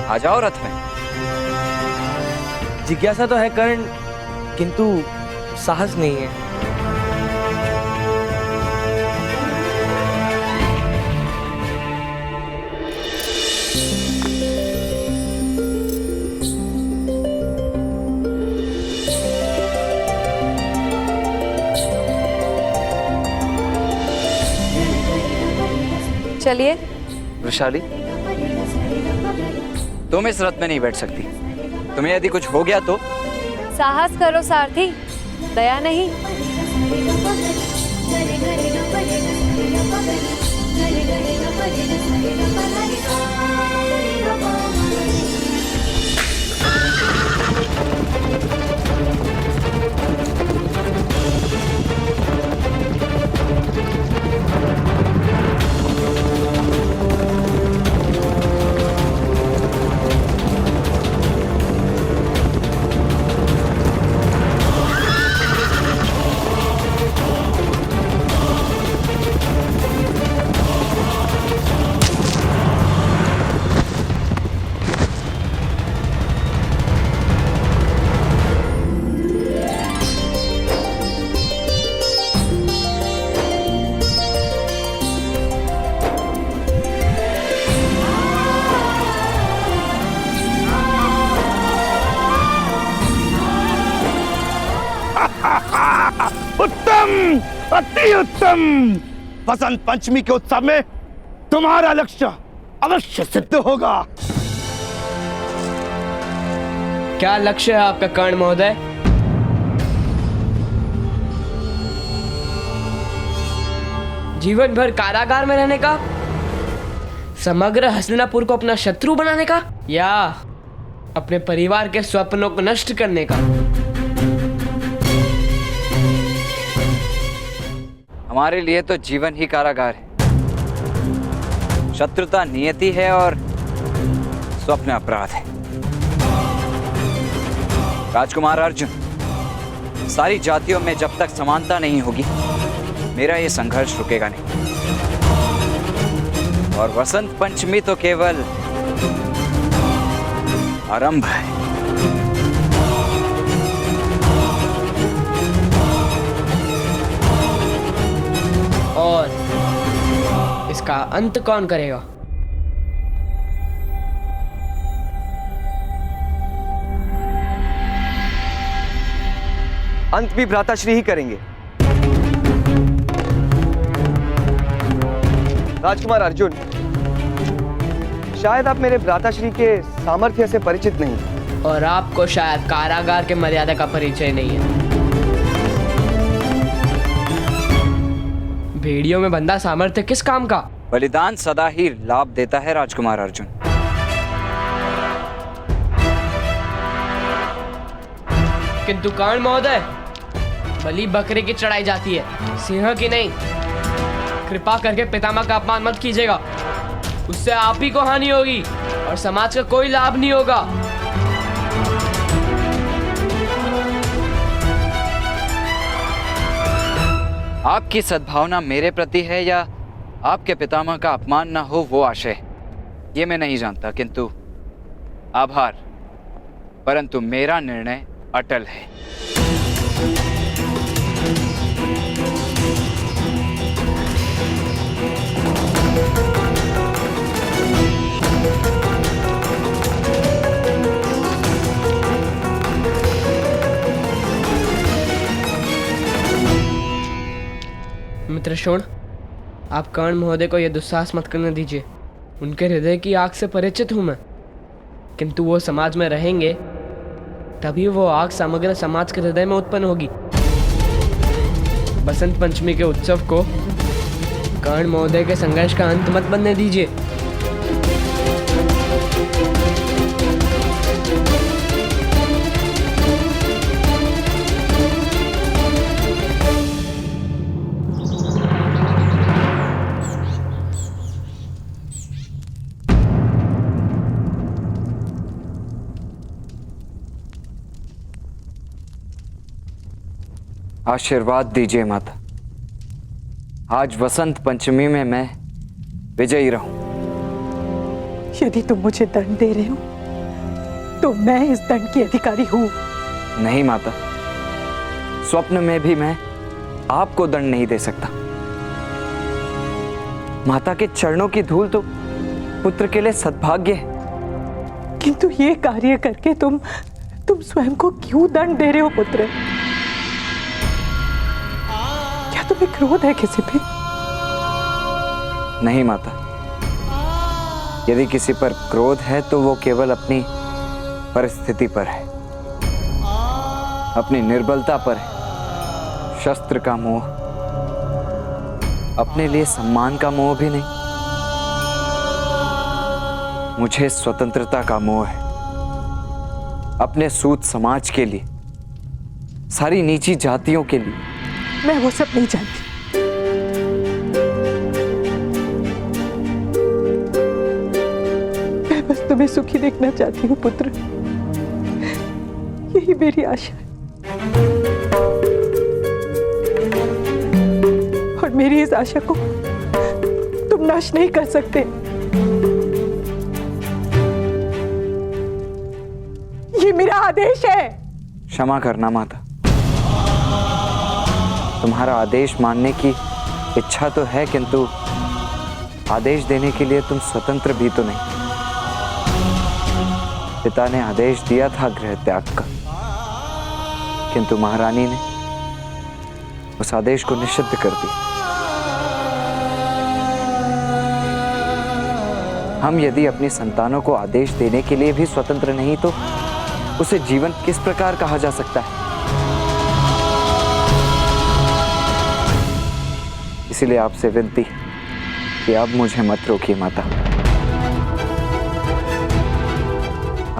आ जाओ रथ में। जिज्ञासा तो है कर्ण, किंतु साहस नहीं है। चलिए। वृषाली, तुम इस रथ में नहीं बैठ सकती। तुम्हें यदि कुछ हो गया तो? साहस करो सारथी, दया नहीं। उत्तम, अति उत्तम। वसंत पंचमी के उत्सव में तुम्हारा लक्ष्य अवश्य सिद्ध होगा। क्या लक्ष्य है आपका कर्ण महोदय? जीवन भर कारागार में रहने का, समग्र हस्तिनापुर को अपना शत्रु बनाने का, या अपने परिवार के स्वप्नों को नष्ट करने का? हमारे लिए तो जीवन ही कारागार है। शत्रुता नियति है और स्वप्न अपराध है। राजकुमार अर्जुन, सारी जातियों में जब तक समानता नहीं होगी, मेरा ये संघर्ष रुकेगा नहीं। और वसंत पंचमी तो केवल आरंभ है। और इसका अंत कौन करेगा? अंत भी भ्राताश्री ही करेंगे। राजकुमार अर्जुन, शायद आप मेरे भ्राताश्री के सामर्थ्य से परिचित नहीं, और आपको शायद कारागार के मर्यादा का परिचय नहीं है। भेड़ियों में बंधा सामर्थ्य किस काम का? बलिदान सदा ही लाभ देता है राजकुमार अर्जुन। किंतु कर्ण महोदय, बलि बकरे की चढ़ाई जाती है, सिंह की नहीं। कृपा करके पितामह का अपमान मत कीजिएगा, उससे आप ही को हानि होगी और समाज का कोई लाभ नहीं होगा। आपकी सद्भावना मेरे प्रति है या आपके पितामह का अपमान ना हो वो आशय, ये मैं नहीं जानता, किंतु आभार, परंतु मेरा निर्णय अटल है। मित्र शोण, आप कर्ण महोदय को यह दुस्साहस मत करने दीजिए। उनके हृदय की आग से परिचित हूं मैं, किंतु वो समाज में रहेंगे तभी वो आग समग्र समाज के हृदय में उत्पन्न होगी। बसंत पंचमी के उत्सव को कर्ण महोदय के संघर्ष का अंत मत बनने दीजिए। आशीर्वाद दीजिए माता, आज वसंत पंचमी में मैं विजयी रहूं। यदि तुम मुझे दंड दे रहे हो तो मैं इस दंड की अधिकारी हूं। नहीं माता, स्वप्न में भी मैं आपको दंड नहीं दे सकता। माता के चरणों की धूल तो पुत्र के लिए सद्भाग्य है। किंतु ये कार्य करके तुम स्वयं को क्यों दंड दे रहे हो पुत्र? क्या तुम्हें क्रोध है किसी पे? नहीं माता, यदि किसी पर क्रोध है तो वो केवल अपनी परिस्थिति पर है, अपनी निर्बलता पर है। शस्त्र का मोह, अपने लिए सम्मान का मोह भी नहीं। मुझे स्वतंत्रता का मोह है, अपने सूत समाज के लिए, सारी नीची जातियों के लिए। मैं वो सब नहीं जानती। मैं बस तुम्हें सुखी देखना चाहती हूँ पुत्र, यही मेरी आशा है। और मेरी इस आशा को तुम नाश नहीं कर सकते। ये मेरा आदेश है। क्षमा करना माता, तुम्हारा आदेश मानने की इच्छा तो है, किंतु आदेश देने के लिए तुम स्वतंत्र भी तो नहीं। पिता ने आदेश दिया था गृह त्याग का, किंतु महारानी ने उस आदेश को निषिद्ध कर दिया। हम यदि अपनी संतानों को आदेश देने के लिए भी स्वतंत्र नहीं तो उसे जीवन किस प्रकार कहा जा सकता है? इसीलिए आपसे विनती कि आप मुझे मत रोकिए माता।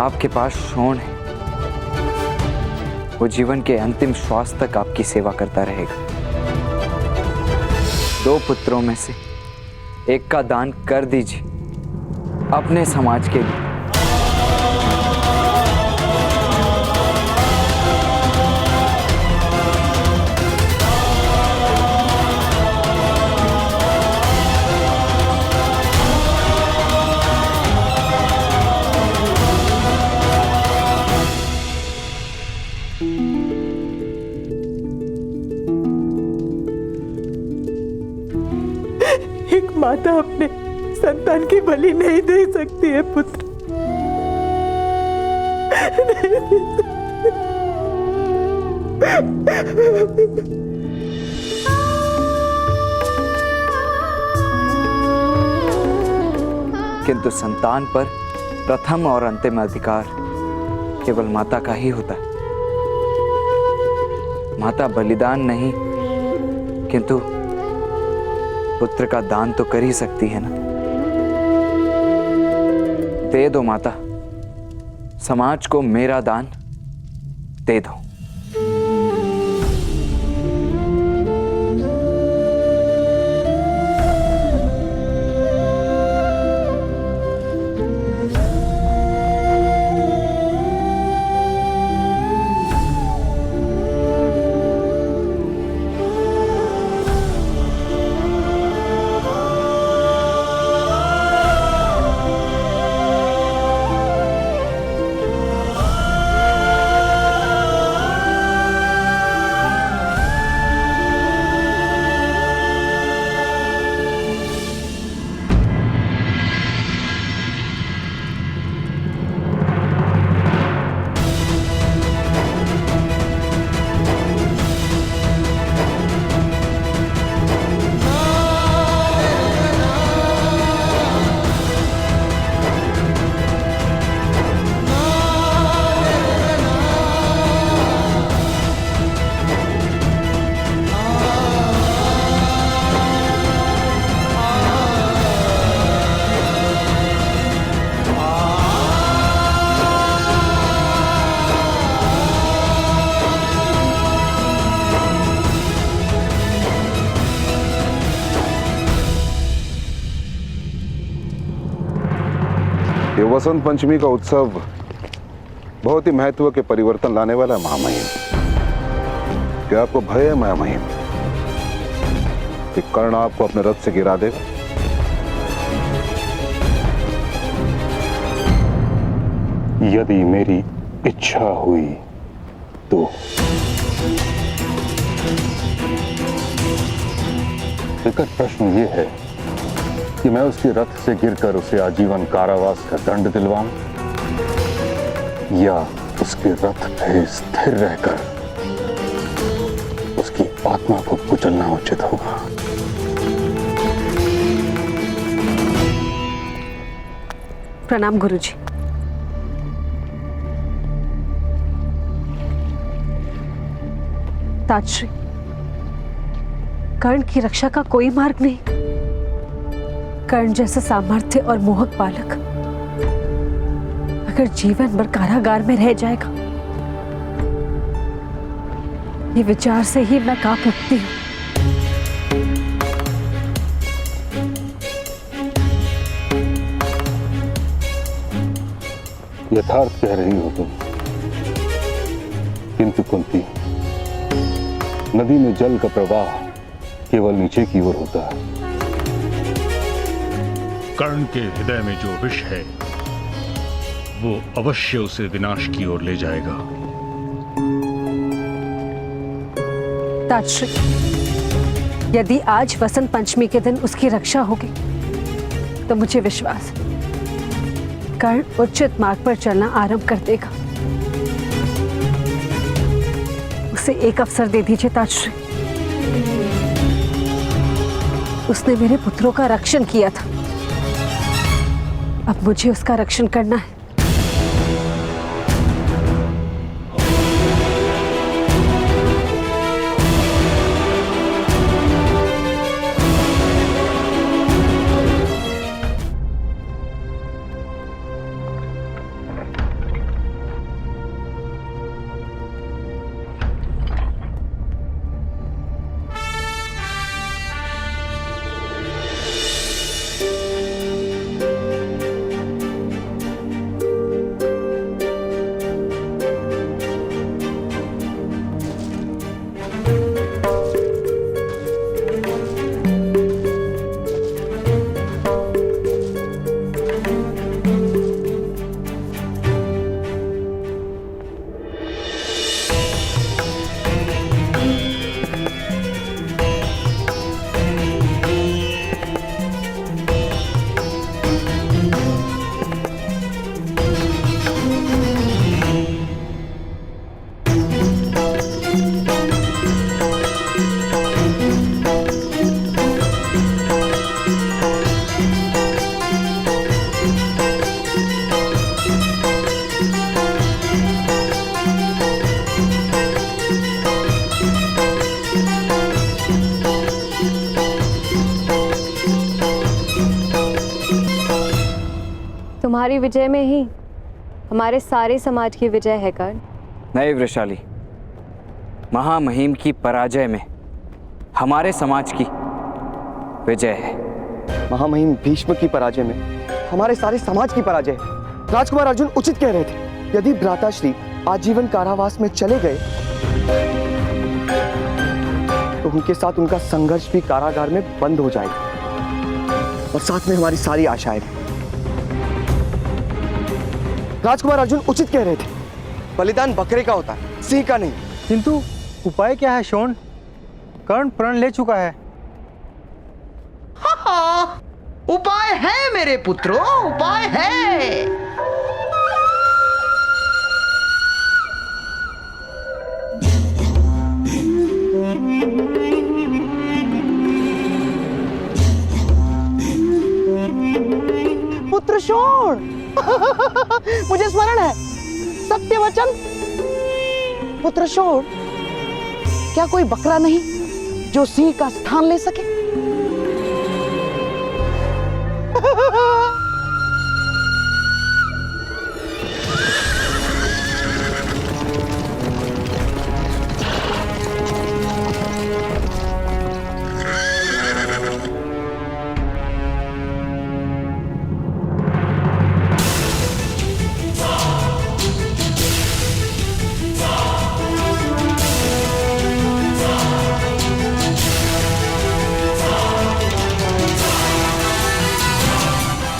आपके पास शोण है, वो जीवन के अंतिम श्वास तक आपकी सेवा करता रहेगा। 2 पुत्रों में से एक का दान कर दीजिए अपने समाज के लिए। एक माता अपने संतान की बलि नहीं दे सकती है पुत्र। किंतु संतान पर प्रथम और अंतिम अधिकार केवल माता का ही होता है। माता बलिदान नहीं किंतु पुत्र का दान तो कर ही सकती है ना। दे दो माता, समाज को मेरा दान दे दो। ये वसंत पंचमी का उत्सव बहुत ही महत्व के परिवर्तन लाने वाला है महामहिम। क्या आपको भय है महामहिम कि कर्ण आपको अपने रथ से गिरा देगा? यदि मेरी इच्छा हुई तो। विकट प्रश्न ये है कि मैं उसके रथ से गिरकर उसे आजीवन कारावास का दंड दिलवाऊं या उसके रथ पे स्थिर रहकर उसकी आत्मा को कुचलना उचित होगा। प्रणाम गुरुजी। ताजश्री, कर्ण की रक्षा का कोई मार्ग नहीं। कर्ण जैसा सामर्थ्य और मोहक बालक अगर जीवन भर कारागार में रह जाएगा, ये विचार से ही मैं कांप उठती हूँ। यथार्थ कह रही हो तुम, किंतु कुंती, नदी में जल का प्रवाह केवल नीचे की ओर होता है। कर्ण के हृदय में जो विष है वो अवश्य उसे विनाश की ओर ले जाएगा। ताजश्री, यदि आज वसंत पंचमी के दिन उसकी रक्षा होगी तो मुझे विश्वास है कर्ण उचित मार्ग पर चलना आरंभ कर देगा। उसे एक अवसर दे दीजिए ताजश्री। उसने मेरे पुत्रों का रक्षण किया था, अब मुझे उसका रक्षण करना है। तुम्हारी विजय में ही हमारे सारे समाज की विजय है कर्ण। नहीं वृषाली, महामहिम की पराजय में हमारे समाज की विजय है। महामहिम भीष्म की पराजय में हमारे सारे समाज की पराजय है। राजकुमार अर्जुन उचित कह रहे थे, यदि भ्राताश्री आजीवन कारावास में चले गए तो उनके साथ उनका संघर्ष भी कारागार में बंद हो जाएगा और साथ में हमारी सारी आशाएं भी। राजकुमार अर्जुन उचित कह रहे थे, बलिदान बकरे का होता है, सिंह का नहीं। किंतु उपाय क्या है शोण? कर्ण प्रण ले चुका है। हाँ, उपाय है मेरे पुत्रों, उपाय है। पुत्र शोण, मुझे स्मरण है, सत्य वचन। पुत्र शोण, क्या कोई बकरा नहीं जो सिंह का स्थान ले सके?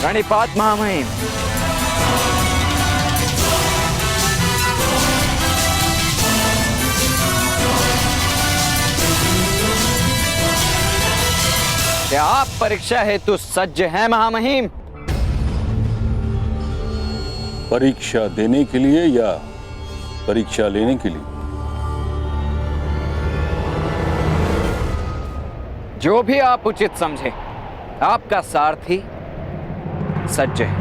प्रणिपात महामहिम। क्या आप परीक्षा हेतु सज्ज हैं महामहिम? परीक्षा देने के लिए या परीक्षा लेने के लिए? जो भी आप उचित समझे, आपका सारथी सज्ज है।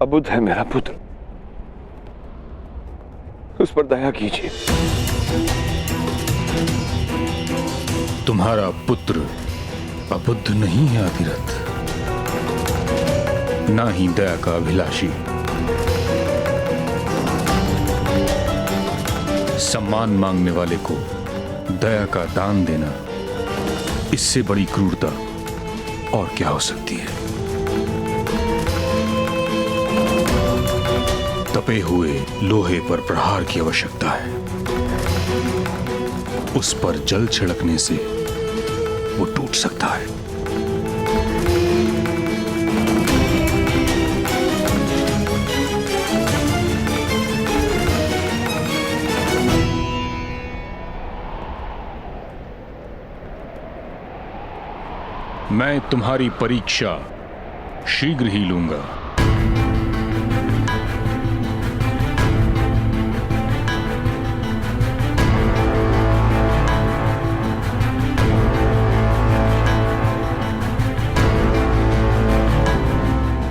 अबुध है मेरा पुत्र, उस पर दया कीजिए। तुम्हारा पुत्र अबुद्ध नहीं है अधिरथ, ना ही दया का अभिलाषी। सम्मान मांगने वाले को दया का दान देना, इससे बड़ी क्रूरता और क्या हो सकती है। तपे हुए लोहे पर प्रहार की आवश्यकता है, उस पर जल छिड़कने से वो टूट सकता है। मैं तुम्हारी परीक्षा शीघ्र ही लूंगा।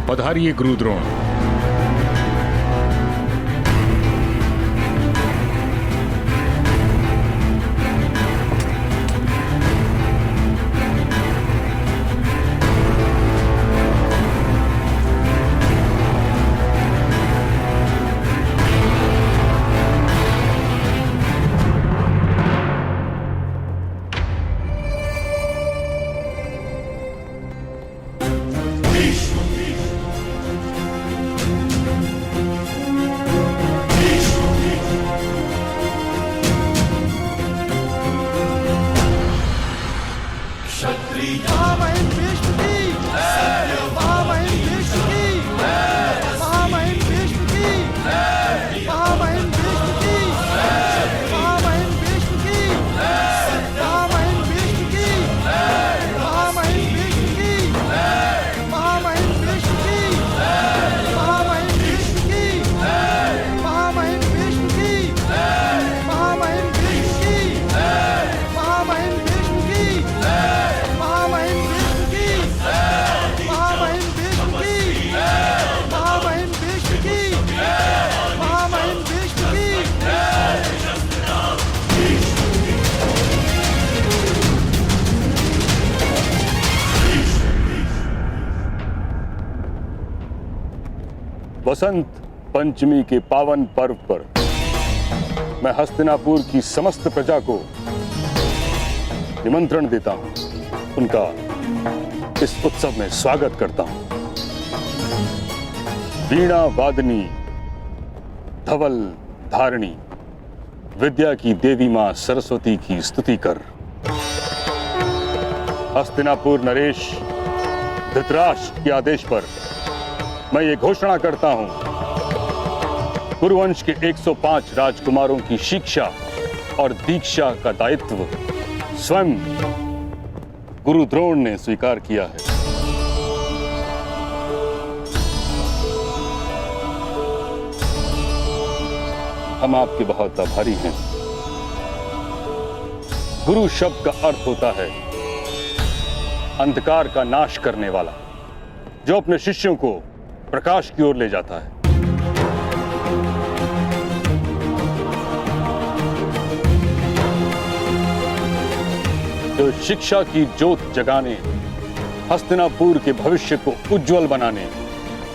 पधारिए गुरुद्रोण। महामहिम भीष्म की महामहिम भीष्म की महामहिम भीष्म की महामहिम भीष्म की महामहिम भीष्म की महामहिम भीष्म की महामहिम भीष्म की महामहिम भीष्म की महामहिम भीष्म की महामहिम भीष्म की महामहिम भीष्म की महामहिम भीष्म की महामहिम भीष्म की महामहिम भीष्म की महामहिम भीष्म की महामहिम भीष्म की वसंत पंचमी के पावन पर्व पर मैं हस्तिनापुर की समस्त प्रजा को निमंत्रण देता हूं, उनका इस उत्सव में स्वागत करता हूं। वीणा वादनी धवल धारणी विद्या की देवी मां सरस्वती की स्तुति कर। हस्तिनापुर नरेश धृतराष्ट्र के आदेश पर मैं ये घोषणा करता हूं, कुरुवंश के 105 राजकुमारों की शिक्षा और दीक्षा का दायित्व स्वयं गुरु द्रोण ने स्वीकार किया है। हम आपके बहुत आभारी हैं। गुरु शब्द का अर्थ होता है अंधकार का नाश करने वाला, जो अपने शिष्यों को प्रकाश की ओर ले जाता है। जो शिक्षा की ज्योत जगाने, हस्तिनापुर के भविष्य को उज्जवल बनाने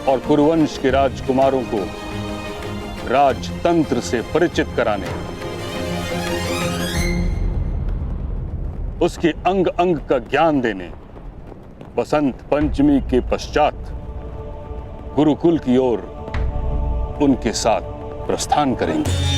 और कुरुवंश के राजकुमारों को राजतंत्र से परिचित कराने, उसके अंग अंग का ज्ञान देने वसंत पंचमी के पश्चात गुरुकुल की ओर उनके साथ प्रस्थान करेंगे।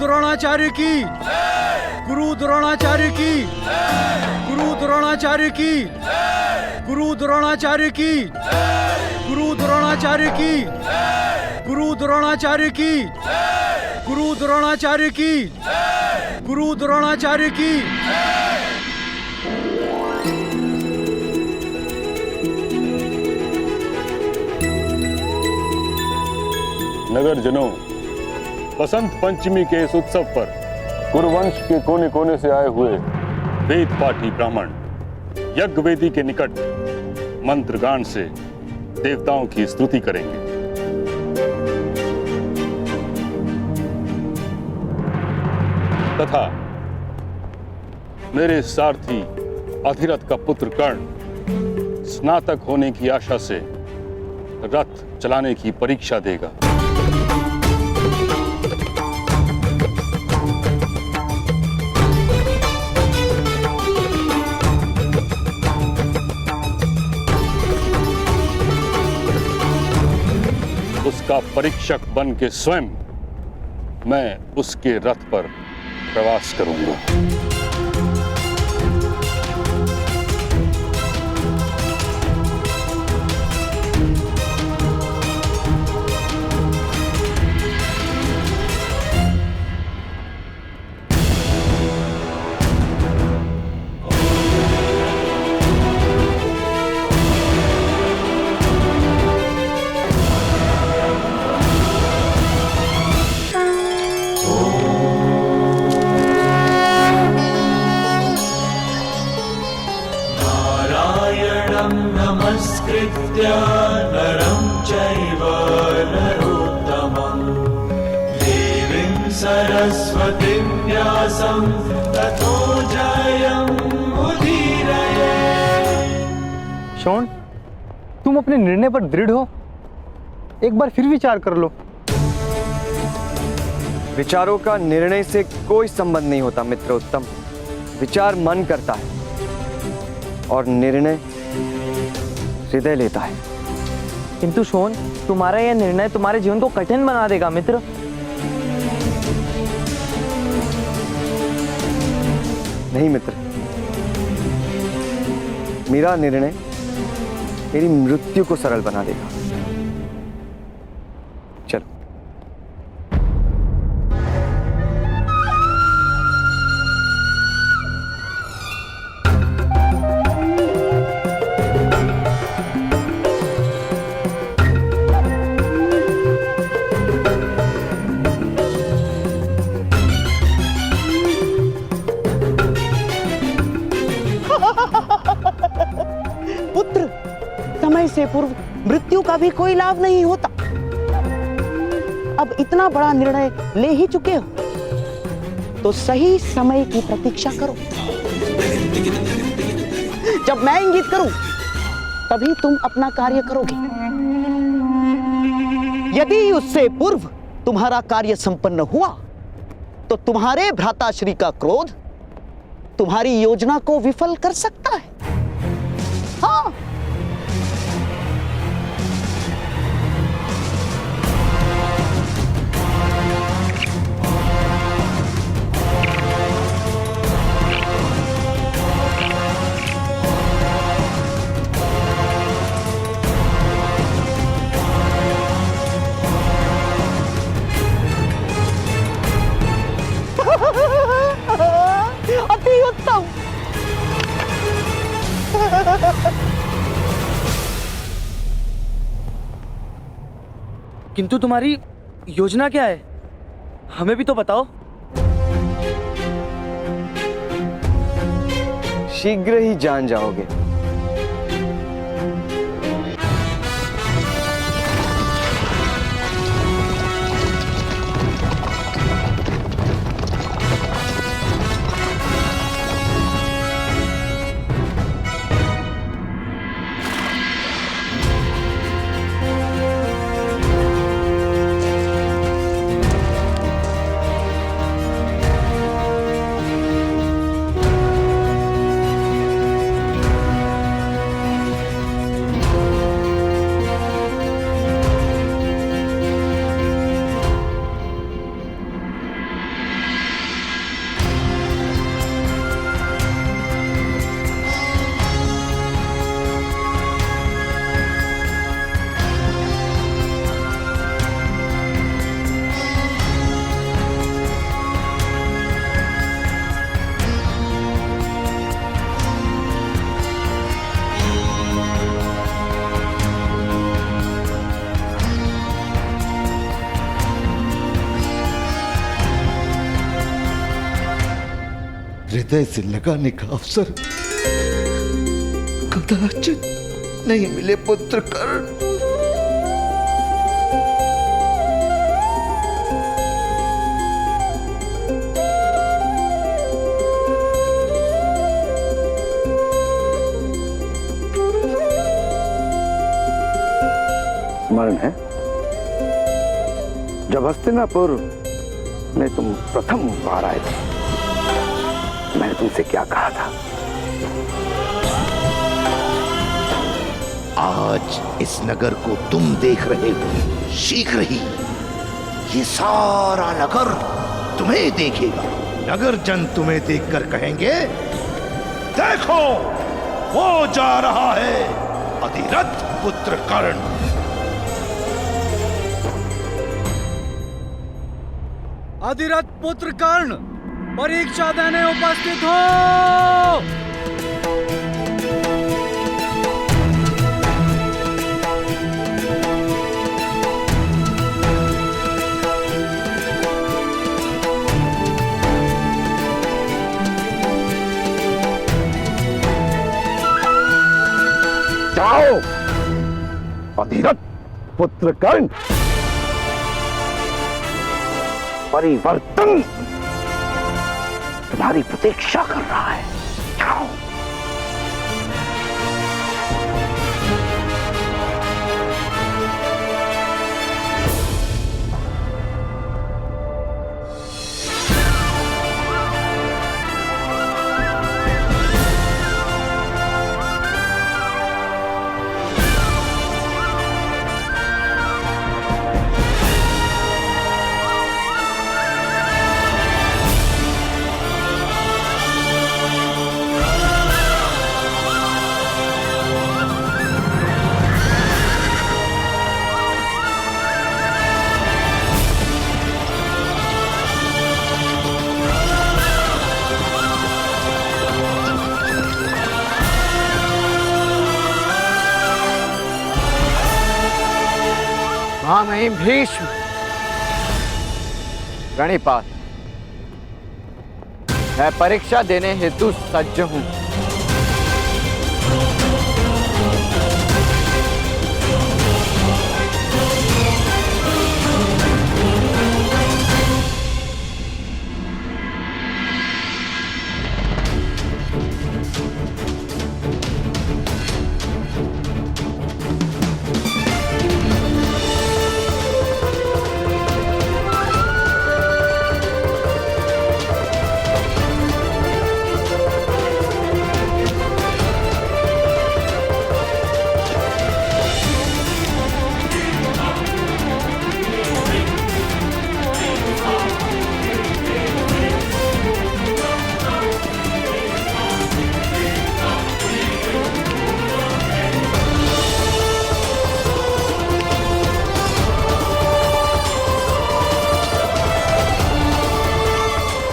द्रोणाचार्य की, गुरु द्रोणाचार्य की, गुरु द्रोणाचार्य की, गुरु द्रोणाचार्य की, गुरु द्रोणाचार्य की, गुरु द्रोणाचार्य की, गुरु द्रोणाचार्य की, गुरु द्रोणाचार्य की। नगरजनों, वसंत पंचमी के इस उत्सव पर कुरुवंश के कोने कोने से आए हुए वेद पाठी ब्राह्मण यज्ञ वेदी के निकट मंत्रगान से देवताओं की स्तुति करेंगे। तथा मेरे सारथी अधिरथ का पुत्र कर्ण स्नातक होने की आशा से रथ चलाने की परीक्षा देगा। उसका परीक्षक बन के स्वयं मैं उसके रथ पर प्रवास करूंगा। शङ्करं नमस्कृत्य नरं चैव नरोत्तमं देवीं सरस्वतीं व्यासं ततो जयमुदीरये। शोन, तुम अपने निर्णय पर दृढ़ हो? एक बार फिर विचार कर लो। विचारों का निर्णय से कोई संबंध नहीं होता मित्र उत्तम। विचार मन करता है और निर्णय हृदय लेता है। किंतु शोन, तुम्हारा यह निर्णय तुम्हारे जीवन को कठिन बना देगा मित्र। नहीं मित्र, मेरा निर्णय मेरी मृत्यु को सरल बना देगा। चलो। पुत्र, समय से पूर्व मृत्यु का भी कोई लाभ नहीं होता। अब इतना बड़ा निर्णय ले ही चुके हो तो सही समय की प्रतीक्षा करो। जब मैं इंगित करूं तभी तुम अपना कार्य करोगे। यदि उससे पूर्व तुम्हारा कार्य संपन्न हुआ तो तुम्हारे भ्राताश्री का क्रोध तुम्हारी योजना को विफल कर सकता है। हाँ, अति उत्तम। किंतु तुम्हारी योजना क्या है? हमें भी तो बताओ। शीघ्र ही जान जाओगे। हृदय से लगाने का अवसर कदाचित नहीं मिले पुत्र कर्ण। स्मरण है जब हस्तिनापुर में तुम प्रथम बार आए थे, मैंने तुमसे क्या कहा था? आज इस नगर को तुम देख रहे हो, शीघ्र ही ये सारा नगर तुम्हें देखेगा। नगर जन तुम्हें देखकर कहेंगे, देखो वो जा रहा है अधिरथ पुत्र कर्ण। अधिरथ पुत्र कर्ण परीक्षा देने उपस्थित हो। जाओ। अधिरथ पुत्र कर्ण, परिवर्तन तुम्हारी प्रतीक्षा कर रहा है। जाओ। महामहिम भीष्म, प्रणिपात। मैं परीक्षा देने हेतु सज्ज हूं।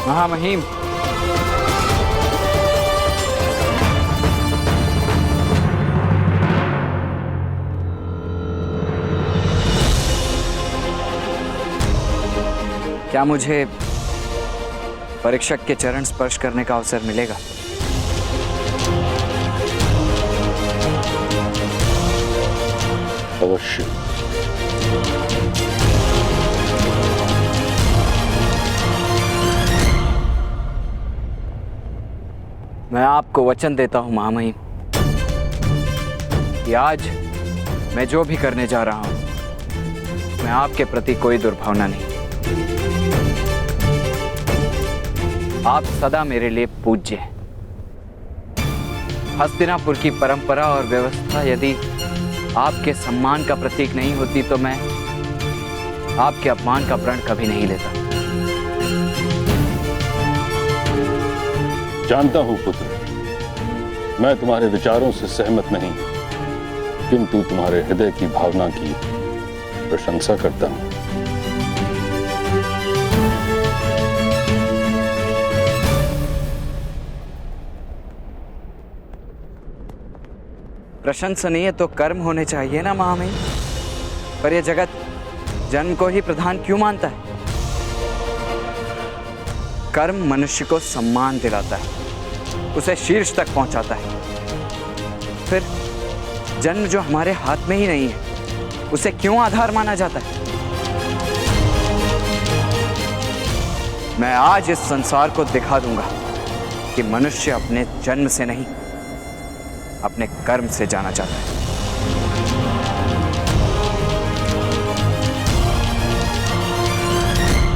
महामहिम, क्या मुझे परीक्षक के चरण स्पर्श करने का अवसर मिलेगा? अवश्य। मैं आपको वचन देता हूं महामहिम कि आज मैं जो भी करने जा रहा हूं, मैं आपके प्रति कोई दुर्भावना नहीं। आप सदा मेरे लिए पूज्य हैं। हस्तिनापुर की परंपरा और व्यवस्था यदि आपके सम्मान का प्रतीक नहीं होती तो मैं आपके अपमान का प्रण कभी नहीं लेता। जानता हूं पुत्र, मैं तुम्हारे विचारों से सहमत नहीं, किंतु तुम्हारे हृदय की भावना की प्रशंसा करता हूं। प्रशंसनीय तो कर्म होने चाहिए ना महामहिम, पर यह जगत जन्म को ही प्रधान क्यों मानता है? कर्म मनुष्य को सम्मान दिलाता है, उसे शीर्ष तक पहुंचाता है। फिर जन्म जो हमारे हाथ में ही नहीं है, उसे क्यों आधार माना जाता है? मैं आज इस संसार को दिखा दूंगा कि मनुष्य अपने जन्म से नहीं, अपने कर्म से जाना जाता है।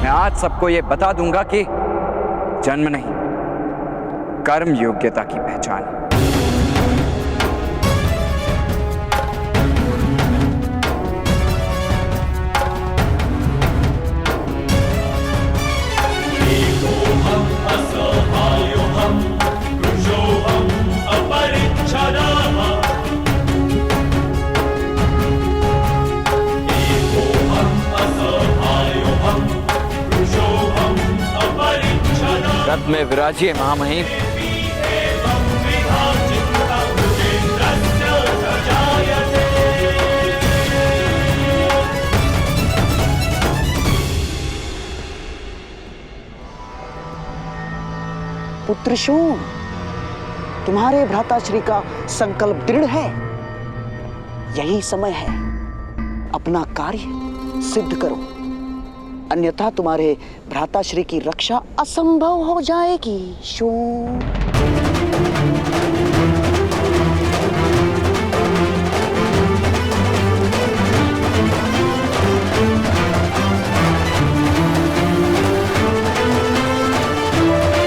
मैं आज सबको यह बता दूंगा कि जन्म नहीं, कर्म योग्यता की पहचान है। रथ में विराजिए महामहिम। पुत्र शोण, तुम्हारे भ्राताश्री का संकल्प दृढ़ है यही समय है, अपना कार्य सिद्ध करो, अन्यथा तुम्हारे भ्राताश्री की रक्षा असंभव हो जाएगी। शोण।